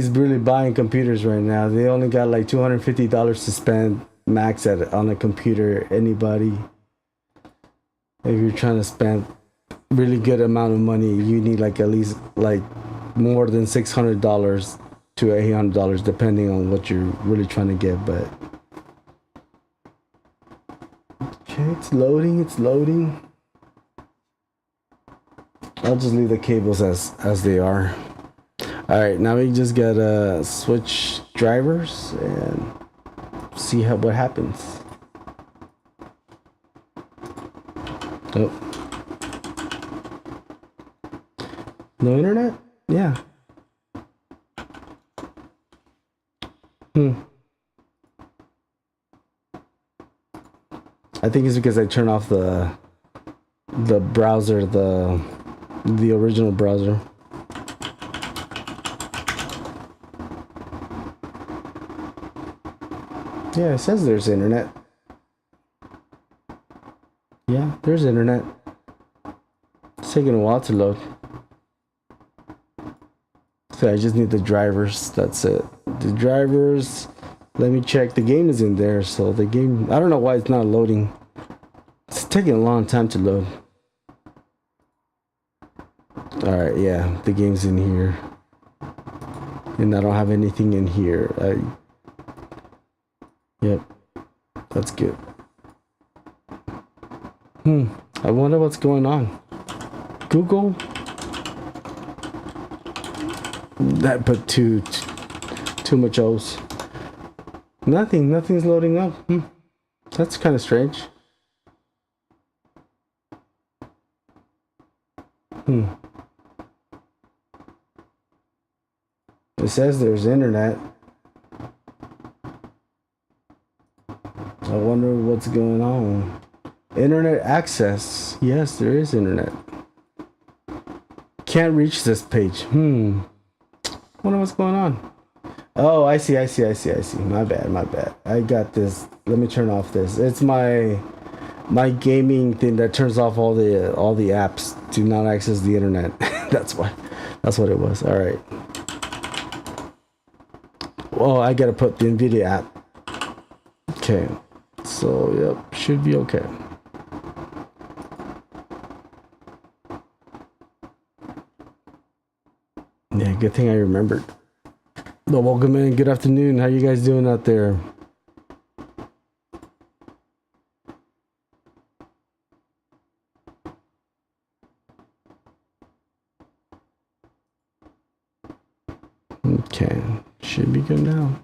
really buying computers right now. They only got like $250 to spend max on a computer. Anybody, if you're trying to spend really good amount of money, you need like at least like more than $600 to $800 depending on what you're really trying to get. But okay, it's loading. I'll just leave the cables as they are. All right, now we just gotta switch drivers and see what happens. Oh, no internet? Yeah. I think it's because I turned off the browser, the original browser. Yeah, it says there's internet. Yeah, there's internet. It's taking a while to load. So I just need the drivers. That's it. The drivers. Let me check. The game is in there. So the game, I don't know why it's not loading. It's taking a long time to load. Alright, yeah. The game's in here. And I don't have anything in here. Yep. That's good. I wonder what's going on. Google? That put too much O's. Nothing's loading up. That's kind of strange. It says there's internet. I wonder what's going on. Internet access. Yes, there is internet. Can't reach this page. Wonder what's going on. Oh, I see. My bad. I got this. Let me turn off this. It's my gaming thing that turns off all the apps. Do not access the internet. That's what it was. All right. Oh, I gotta put the NVIDIA app. Okay. So, yep, should be okay. Yeah, good thing I remembered. Well, welcome in. Good afternoon. How you guys doing out there? Okay, should be good now.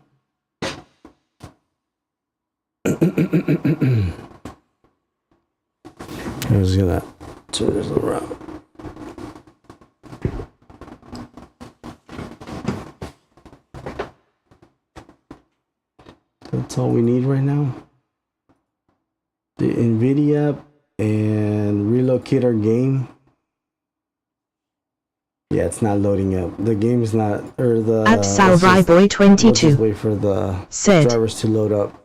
I was gonna turn this around. That's all we need right now. The NVIDIA and relocate our game. Yeah, it's not loading up. The game's not, or the. Boy22 we'll just wait for the drivers to load up.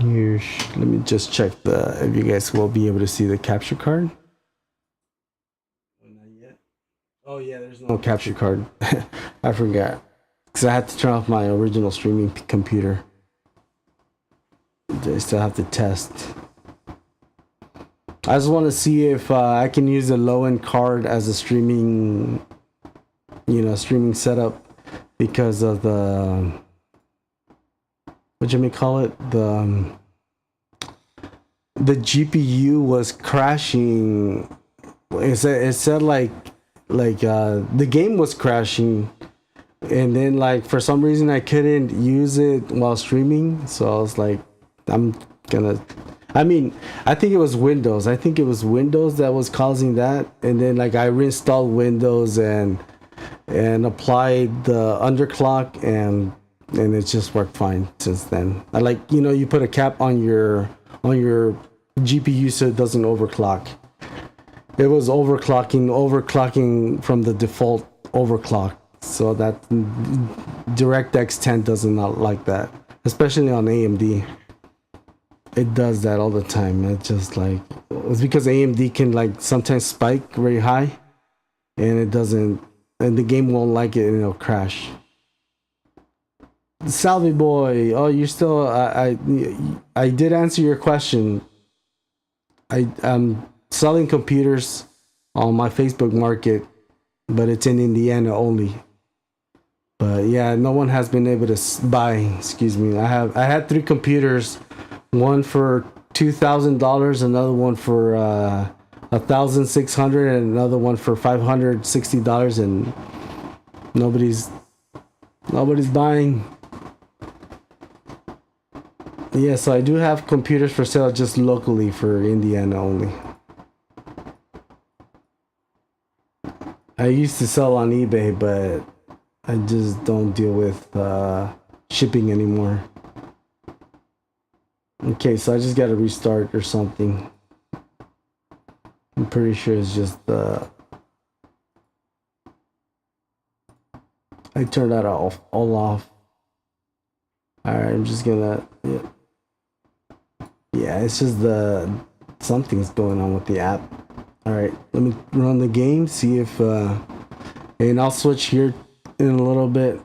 Here, let me just check if you guys will be able to see the capture card. Not yet. Oh yeah, there's no capture card. I forgot because I had to turn off my original streaming computer. I still have to test. I just want to see if I can use a low-end card as a streaming, streaming setup because of the. What you may call it, the GPU was crashing. It said like the game was crashing, and then like for some reason I couldn't use it while streaming. So I was like, I think it was Windows. I think it was Windows that was causing that, and then like I reinstalled Windows and applied the underclock and it just worked fine since then. I you put a cap on your GPU so it doesn't overclock. It was overclocking from the default overclock, so that DirectX 10 does not like that, especially on AMD. It does that all the time. It's just it's because AMD can sometimes spike very high, and it doesn't, and the game won't like it, and it'll crash. Salvi boy, oh, you're still. I did answer your question. I'm selling computers on my Facebook Market, but it's in Indiana only. But yeah, no one has been able to buy. Excuse me. I had 3 computers, one for $2,000, another one for $1,600, and another one for $560, and nobody's buying. Yeah, so I do have computers for sale just locally for Indiana only. I used to sell on eBay, but I just don't deal with shipping anymore. Okay, so I just gotta restart or something. I'm pretty sure it's just I turned that all off. Alright, I'm just gonna yeah, it's just something's going on with the app. Alright, let me run the game, see if and I'll switch here in a little bit.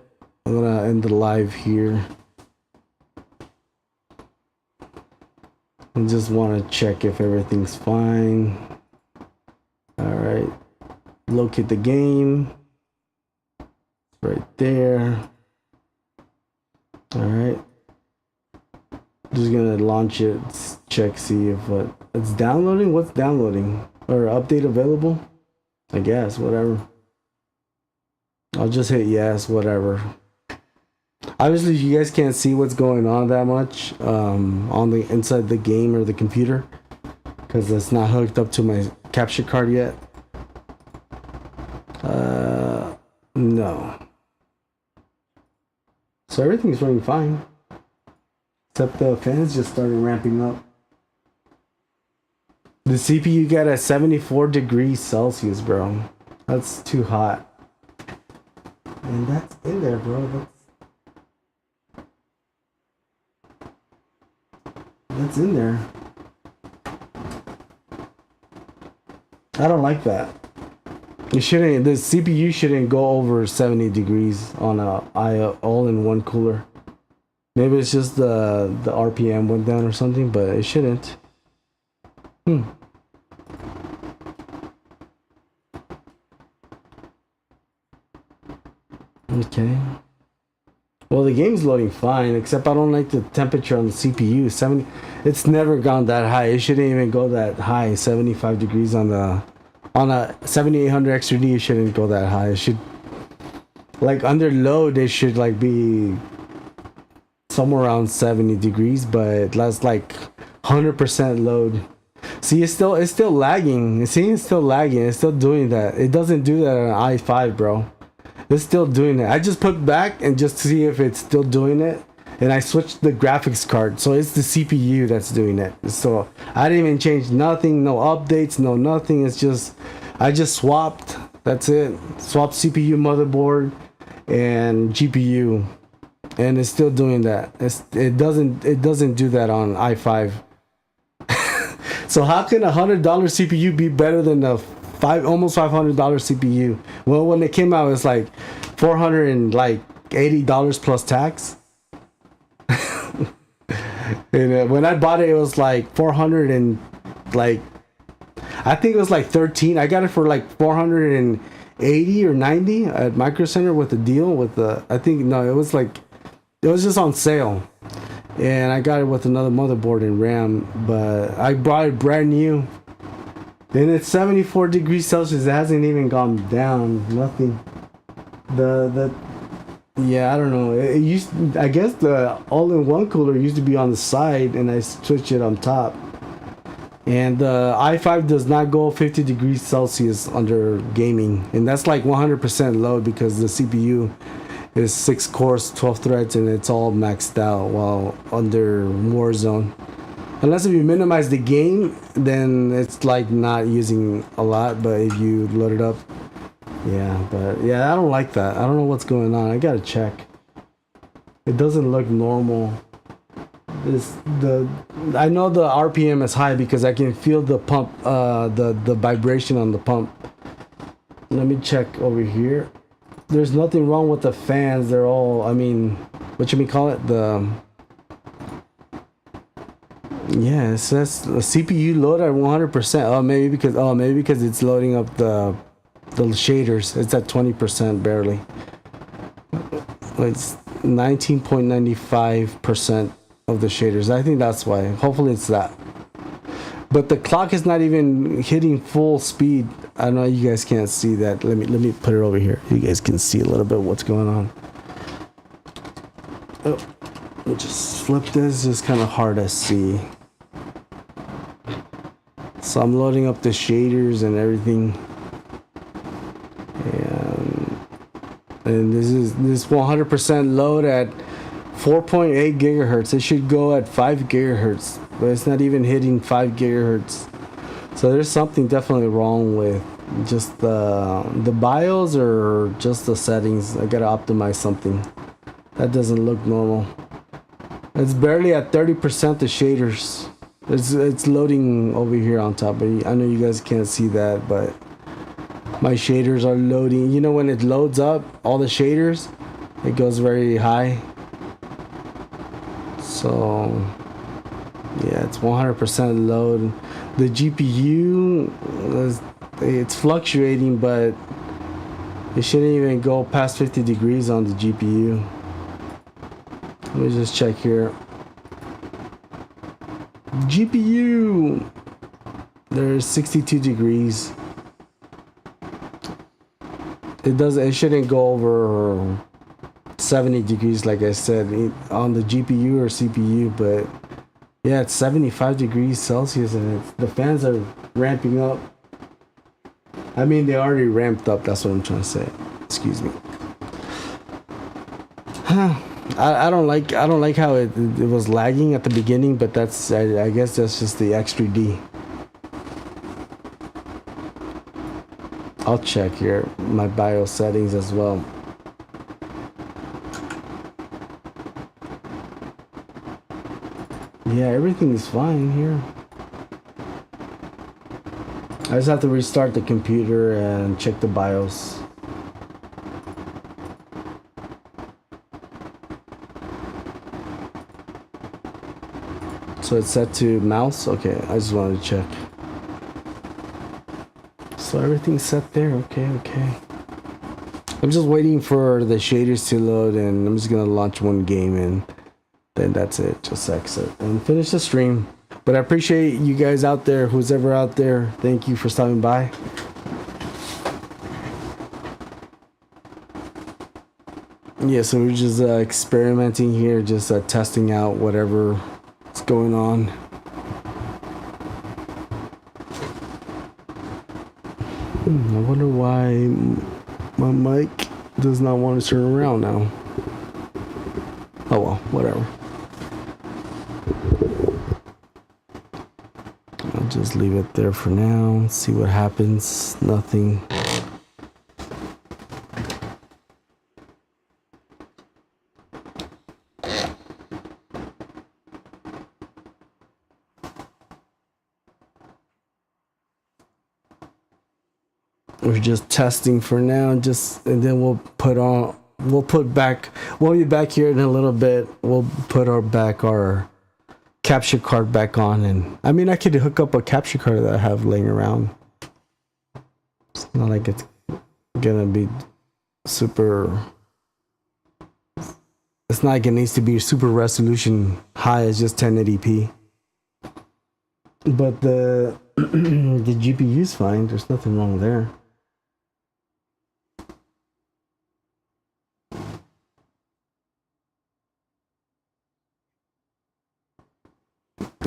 I'm gonna end the live here. I just want to check if everything's fine. Alright, locate the game. Right there. Alright. Just gonna launch it, check, see if it's downloading. What's downloading? Or update available? I guess, whatever. I'll just hit yes, whatever. Obviously, you guys can't see what's going on that much on the inside the game or the computer because it's not hooked up to my capture card yet. No. So everything's running fine. Except the fans just started ramping up. The CPU got at 74 degrees Celsius, bro. That's too hot. And that's in there, bro. That's in there. I don't like that. The CPU shouldn't go over 70 degrees on a all-in-one cooler. Maybe it's just the RPM went down or something, but it shouldn't. Okay. Well, the game's loading fine, except I don't like the temperature on the CPU. 70. It's never gone that high. It shouldn't even go that high. 75 degrees on the On a 7800 XRD, it shouldn't go that high. It should, like, under load, it should like be somewhere around 70 degrees, but that's like 100% load. See, it's still lagging. See, it's still lagging. It's still doing that. It doesn't do that on i5, bro. It's still doing it. I just put back and just to see if it's still doing it, and I switched the graphics card, so it's the CPU that's doing it. So I didn't even change nothing, no updates, no nothing. It's just I just swapped. That's it. Swapped CPU, motherboard, and GPU, and it's still doing that. It doesn't do that on i5. So how can $100 CPU be better than the almost $500 CPU? Well, when it came out, it's like $480 plus tax. And when I bought it, it was like 400 and like, I think it was like 13. I got it for like 480 or 90 at Micro Center with the deal with the, I think, no, it was just on sale. And I got it with another motherboard and RAM, but I bought it brand new. And it's 74 degrees Celsius. It hasn't even gone down. Nothing. Yeah, I don't know. It used, I guess the all-in-one cooler used to be on the side, and I switched it on top. And the i5 does not go 50 degrees Celsius under gaming, and that's like 100% load because the CPU is 6 cores, 12 threads, and it's all maxed out while under Warzone. Unless if you minimize the game, then it's like not using a lot, but if you load it up, yeah. But yeah, I don't like that. I don't know what's going on. I gotta check. It doesn't look normal. I know the RPM is high because I can feel the pump, the vibration on the pump. Let me check over here. There's nothing wrong with the fans. They're all, I mean, what you may call it, yeah, it says the CPU load at 100%. Oh, maybe because it's loading up the shaders. It's at 20% barely. It's 19.95% of the shaders. I think that's why. Hopefully it's that. But the clock is not even hitting full speed. I know you guys can't see that. Let me put it over here. You guys can see a little bit what's going on. Oh, let me just flip this. It's kind of hard to see. So I'm loading up the shaders and everything. And this is 100% load at 4.8 gigahertz. It should go at 5 gigahertz, but it's not even hitting 5 gigahertz. So there's something definitely wrong with just the BIOS or just the settings. I gotta optimize something. That doesn't look normal. It's barely at 30% the shaders. It's loading over here on top, but I know you guys can't see that, but my shaders are loading. You know, when it loads up all the shaders, it goes very high. So yeah, it's 100% load. The GPU it's fluctuating, but it shouldn't even go past 50 degrees on the GPU. Let me just check here. GPU, there's 62 degrees. It shouldn't go over 70 degrees like I said on the GPU or CPU, but yeah, it's 75 degrees Celsius, and the fans are ramping up. I mean, they already ramped up. That's what I'm trying to say. Excuse me. I don't like how it was lagging at the beginning, but that's I guess that's just the X3D. I'll check here my BIOS settings as well. Yeah, everything is fine here. I just have to restart the computer and check the BIOS. So it's set to mouse. Okay, I just wanted to check. So everything's set there. Okay. I'm just waiting for the shaders to load, and I'm just gonna launch one game, and then that's it. Just exit and finish the stream. But I appreciate you guys out there, who's ever out there. Thank you for stopping by. Yeah, so we're just experimenting here, just testing out whatever is going on. I wonder why my mic does not want to turn around now. Oh well, whatever. I'll just leave it there for now, see what happens. Nothing. We're just testing for now, and then we'll be back here in a little bit. We'll put our capture card back on, and I mean I could hook up a capture card that I have laying around. It's not like it's gonna be super, it's not like it needs to be super resolution high. It's just 1080p, but the the GPU's fine. There's nothing wrong there.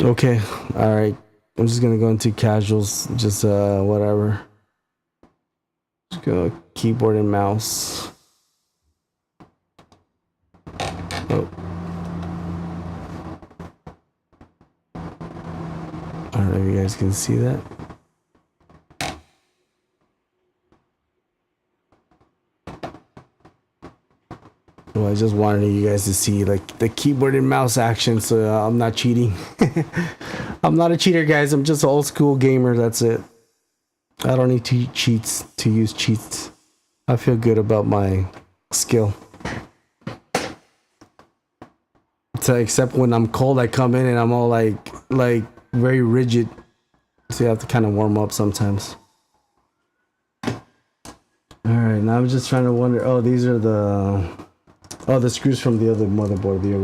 Okay, all right. I'm just gonna go into casuals, just whatever. Just go keyboard and mouse. Oh. I don't know if you guys can see that. Well, I just wanted you guys to see like the keyboard and mouse action, so I'm not cheating. I'm not a cheater, guys. I'm just an old school gamer. That's it. I don't need to use cheats. I feel good about my skill. So, except when I'm cold, I come in and I'm all like very rigid. So you have to kind of warm up sometimes. All right, now I'm just trying to wonder. Oh, these are the screws from the other motherboard, the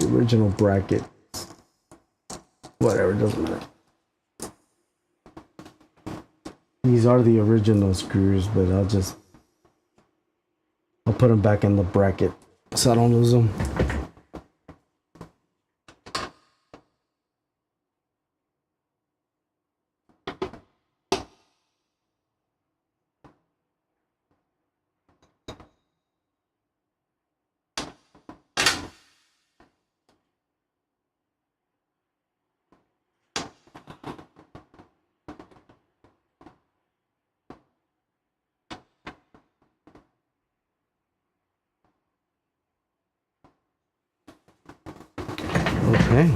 original bracket. Whatever, doesn't matter. These are the original screws, but I'll put them back in the bracket so I don't lose them. Okay.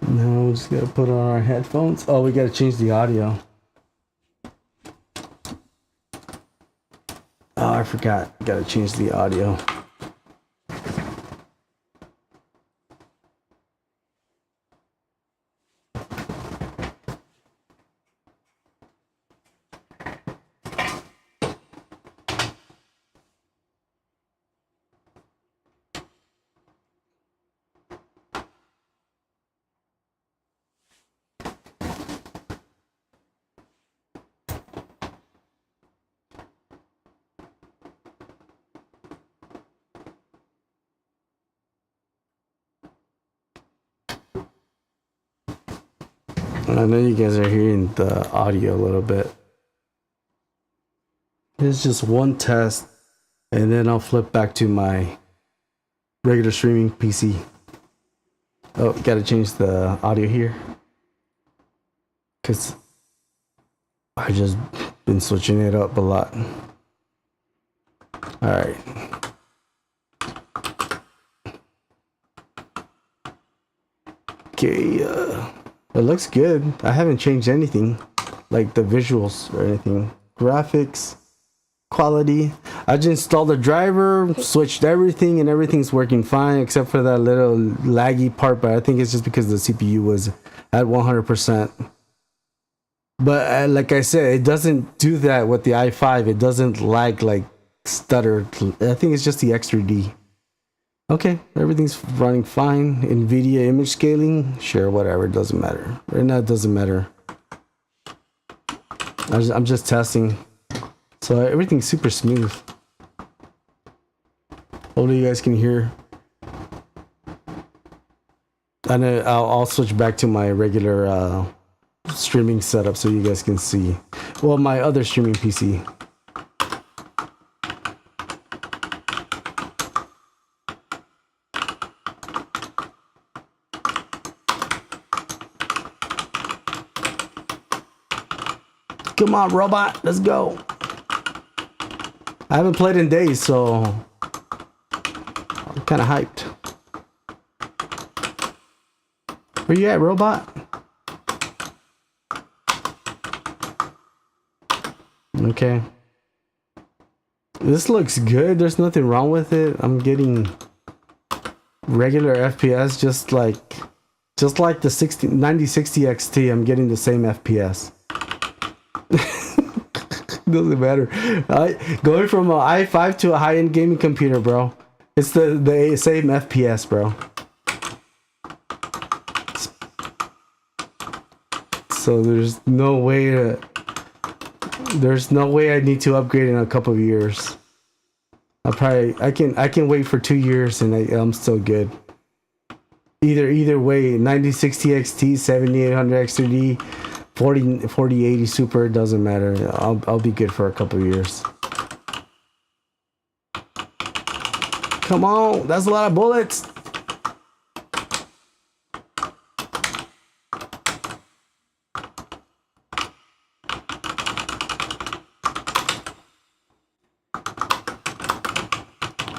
Now we just gotta put on our headphones. Oh, we gotta change the audio. Oh, I forgot. Gotta change the audio. I know you guys are hearing the audio a little bit. It's just one test, and then I'll flip back to my regular streaming PC. Oh, gotta change the audio here, because I just been switching it up a lot. Alright. Okay, it looks good. I haven't changed anything, like the visuals or anything. Graphics, quality. I just installed the driver, switched everything, and everything's working fine except for that little laggy part, but I think it's just because the CPU was at 100%. But like I said, it doesn't do that with the i5. It doesn't lag, like stutter. I think it's just the X3D. Okay, everything's running fine. NVIDIA image scaling, sure, whatever, it doesn't matter. Right now, it doesn't matter. I'm just testing. So everything's super smooth. Hopefully you guys can hear. And I'll switch back to my regular streaming setup so you guys can see. Well, my other streaming PC. Come on, robot, let's go. I haven't played in days, so I'm kind of hyped. Where you at, robot? Okay. This looks good. There's nothing wrong with it. I'm getting regular FPS, just like the 9060 XT. I'm getting the same FPS. Doesn't matter. Going from an i5 to a high-end gaming computer, bro. It's the same FPS, bro. So there's no way I need to upgrade in a couple of years. I can wait for 2 years and I'm still good. Either way, 9060 XT, 7800 X3D, 4080 Super, doesn't matter. I'll be good for a couple of years. Come on, that's a lot of bullets.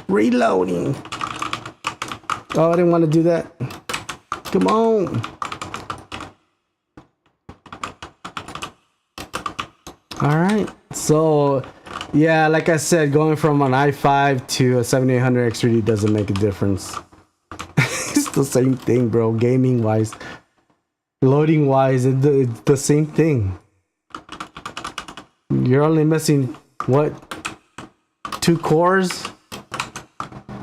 Reloading. Oh, I didn't want to do that. Come on. All right. So, yeah, like I said, going from an i5 to a 7800 X3D doesn't make a difference. It's the same thing, bro. Gaming wise, loading wise, it's the same thing. You're only missing what? 2 cores?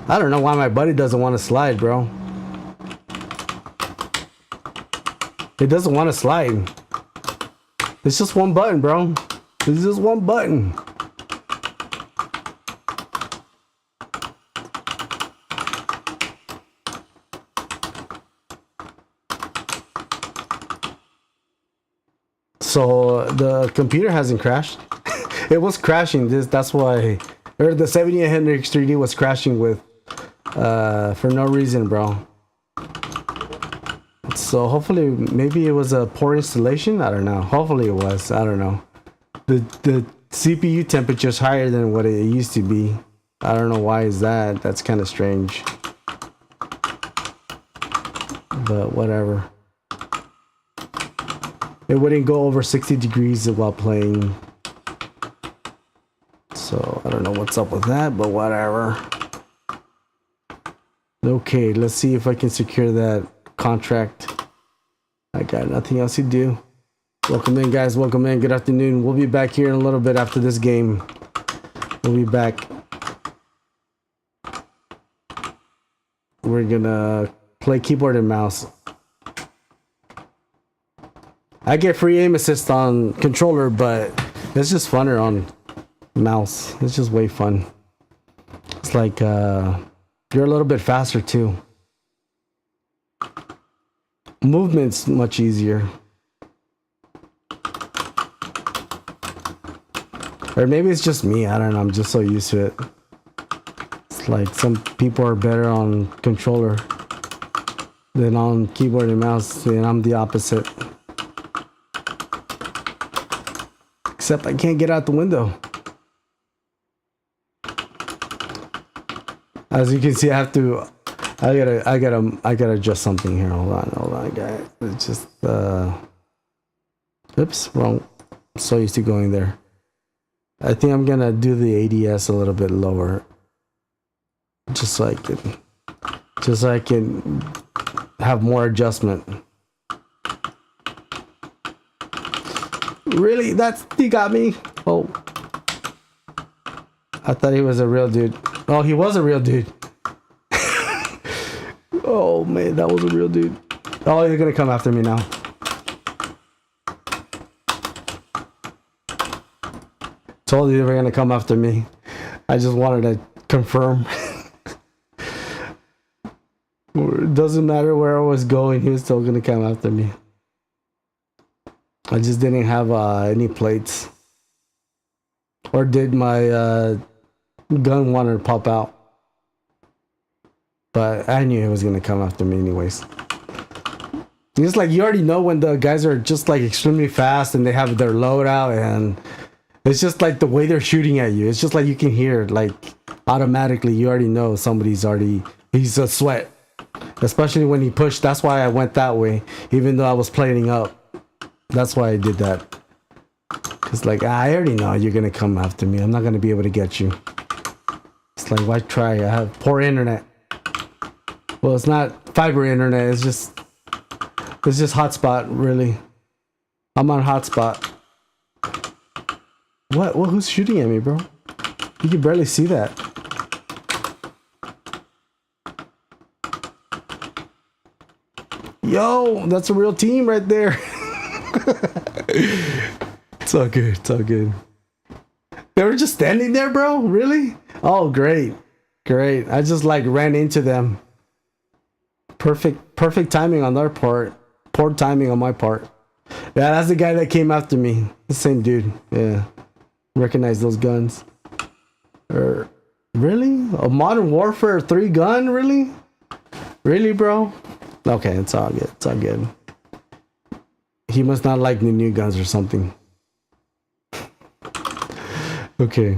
I don't know why my buddy doesn't want to slide, bro. It doesn't want to slide. It's just one button, bro. It's just one button. So the computer hasn't crashed. It was crashing. That's why, or the 7800 X3D was crashing with for no reason, bro. So hopefully, maybe it was a poor installation. I don't know. Hopefully it was. I don't know. The CPU temperature is higher than what it used to be. I don't know why is that. That's kind of strange. But whatever. It wouldn't go over 60 degrees while playing. So I don't know what's up with that, but whatever. Okay, let's see if I can secure that contract. I got nothing else to do. Welcome in, guys. Welcome in. Good afternoon. We'll be back here in a little bit after this game. We'll be back. We're gonna play keyboard and mouse. I get free aim assist on controller, but it's just funner on mouse. It's just way fun. It's like you're a little bit faster too. Movement's much easier. Or maybe it's just me. I don't know. I'm just so used to it. It's like some people are better on controller than on keyboard and mouse, and I'm the opposite. Except I can't get out the window. As you can see, I gotta adjust something here. Hold on, guys. It's just oops, wrong. I'm so used to going there. I think I'm gonna do the ADS a little bit lower, just so I can have more adjustment. Really? He got me? Oh, I thought he was a real dude. Oh, he was a real dude. Oh man, that was a real dude. Oh, you're gonna come after me now. Told you they were gonna come after me. I just wanted to confirm. It doesn't matter where I was going, he was still gonna come after me. I just didn't have any plates. Or did my gun want to pop out? But I knew he was gonna come after me anyways. It's like you already know when the guys are just like extremely fast and they have their loadout, and it's just like the way they're shooting at you. It's just like you can hear like automatically. You already know he's a sweat. Especially when he pushed. That's why I went that way, even though I was plating up. That's why I did that. Cause like I already know you're gonna come after me. I'm not gonna be able to get you. It's like why try? I have poor internet. Well, it's not fiber internet. It's just hotspot. Really, I'm on hotspot. What? Who's shooting at me, bro? You can barely see that. Yo, that's a real team right there. It's all good. It's all good. They were just standing there, bro? Really? Oh, great. Great. I just like ran into them. Perfect timing on their part. Poor timing on my part. Yeah, that's the guy that came after me. The same dude. Yeah. Recognize those guns. Really? A Modern Warfare 3 gun? Really? Really, bro? Okay, it's all good. It's all good. He must not like the new guns or something. Okay.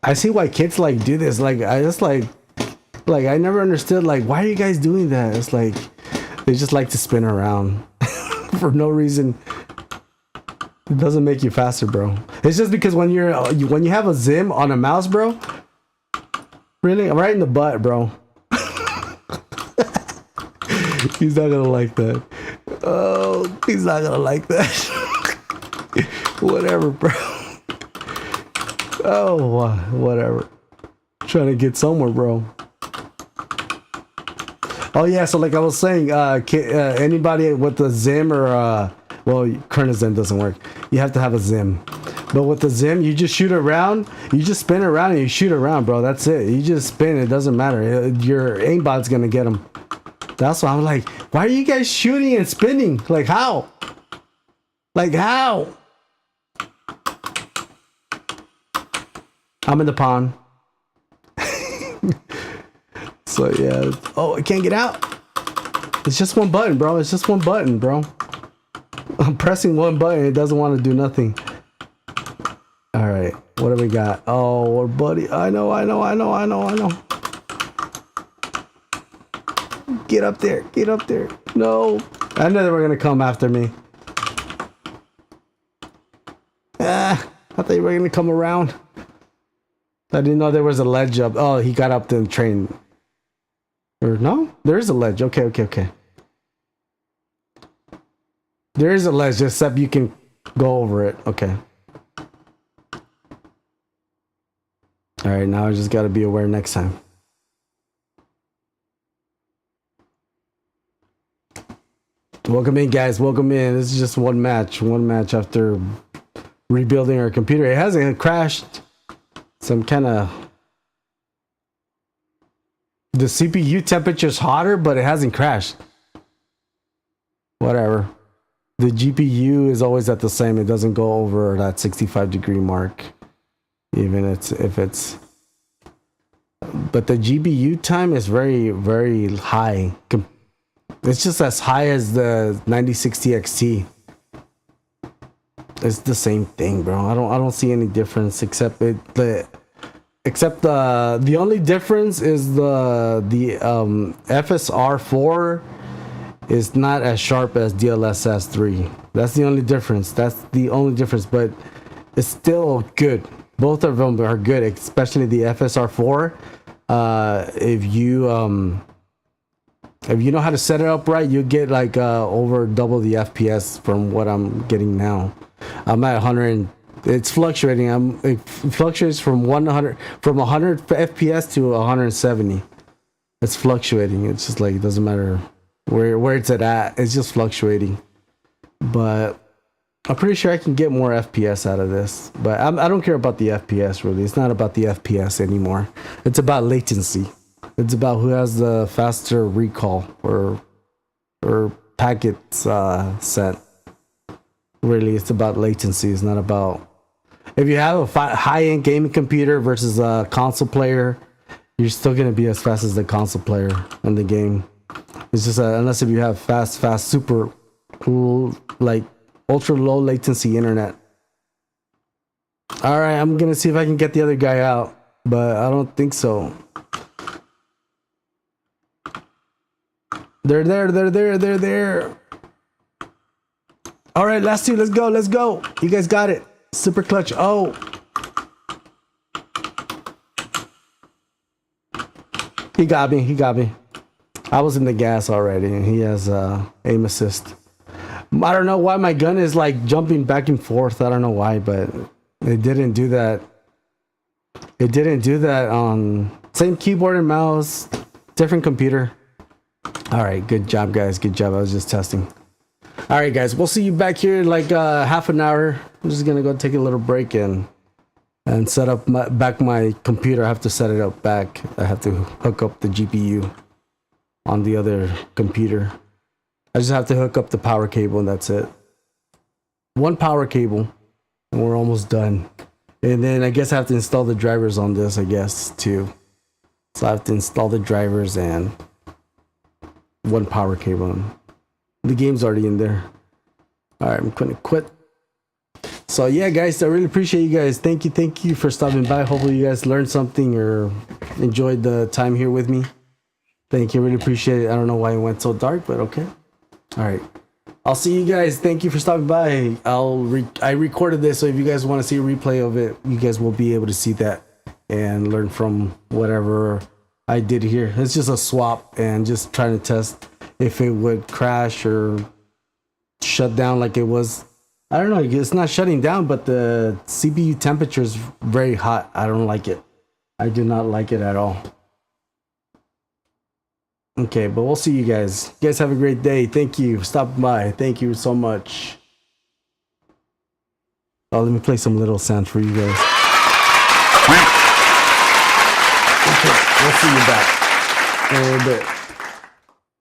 I see why kids like do this. Like I just like I never understood like why are you guys doing that? It's like they just like to spin around for no reason. It doesn't make you faster, bro. It's just because when you have a Zim on a mouse, bro. Really? I'm right in the butt, bro. He's not gonna like that. Oh, he's not gonna like that. Whatever, bro. Oh, whatever. Trying to get somewhere, bro. Oh yeah, so like I was saying, anybody with the Zim or well, current Zim doesn't work. You have to have a Zim. But with the Zim, you just shoot around, you just spin around and you shoot around, bro. That's it. You just spin, it doesn't matter. Your aimbot's gonna get them. That's why I'm like, why are you guys shooting and spinning? Like how? Like how? I'm in the pond. So yeah. Oh, I can't get out. It's just one button, bro. It's just one button, bro. I'm pressing one button. It doesn't want to do nothing. All right, what do we got? Oh, buddy, I know. Get up there. No, I knew they were gonna come after me. I thought you were gonna come around. I didn't know there was a ledge up. Oh, he got up the train. Or no, there is a ledge. Okay. There is a ledge, except you can go over it. Okay. All right, now I just got to be aware next time. Welcome in, guys. Welcome in. This is just one match after rebuilding our computer. It hasn't crashed. Some kind of... The CPU temperature is hotter, but it hasn't crashed. Whatever. The GPU is always at the same. It doesn't go over that 65-degree mark. Even if it's, but the GPU time is very, very high. It's just as high as the 9060 XT. It's the same thing, bro. I don't see any difference except the only difference is the FSR4 is not as sharp as DLSS 3. That's the only difference. But it's still good. Both of them are good, especially the FSR4. If you know how to set it up right, you get like over double the FPS from what I'm getting now. I'm at 100. It's fluctuating. It fluctuates from 100 FPS to 170. It's fluctuating. It's just like it doesn't matter where it's at. It's just fluctuating. But I'm pretty sure I can get more FPS out of this, but I don't care about the FPS really. It's not about the FPS anymore. It's about latency. It's about who has the faster recall or packets sent. Really, it's about latency. It's not about if you have a high-end gaming computer versus a console player. You're still gonna be as fast as the console player in the game. It's just unless if you have fast, super cool, like ultra low latency internet. All right, I'm gonna see if I can get the other guy out, but I don't think so. They're there. All right, last two. Let's go. You guys got it. Super clutch. Oh. He got me. I was in the gas already, and he has aim assist. I don't know why my gun is like jumping back and forth. I don't know why, but it didn't do that. It didn't do that on same keyboard and mouse, different computer. All right, good job, guys. Good job. I was just testing. All right, guys. We'll see you back here in like half an hour. I'm just gonna go take a little break and set up my computer. I have to set it up back. I have to hook up the GPU on the other computer. I just have to hook up the power cable and that's it. One power cable and we're almost done. And then I guess I have to install the drivers on this, I guess, too. So I have to install the drivers and one power cable. The game's already in there. All right, I'm gonna quit. So yeah, guys, I really appreciate you guys. Thank you for stopping by. Hopefully you guys learned something or enjoyed the time here with me. Thank you, really appreciate it. I don't know why it went so dark, but okay. All right, I'll see you guys. Thank you for stopping by. I recorded this, so if you guys want to see a replay of it, you guys will be able to see that and learn from whatever I did here. It's just a swap and just trying to test if it would crash or shut down like it was. I don't know, it's not shutting down, but the CPU temperature is very hot. I don't like it. I do not like it at all. Okay, but we'll see you guys. You guys have a great day. Thank you. Stop by. Thank you so much. Oh, let me play some little sounds for you guys. Okay, we'll see you back in a little bit.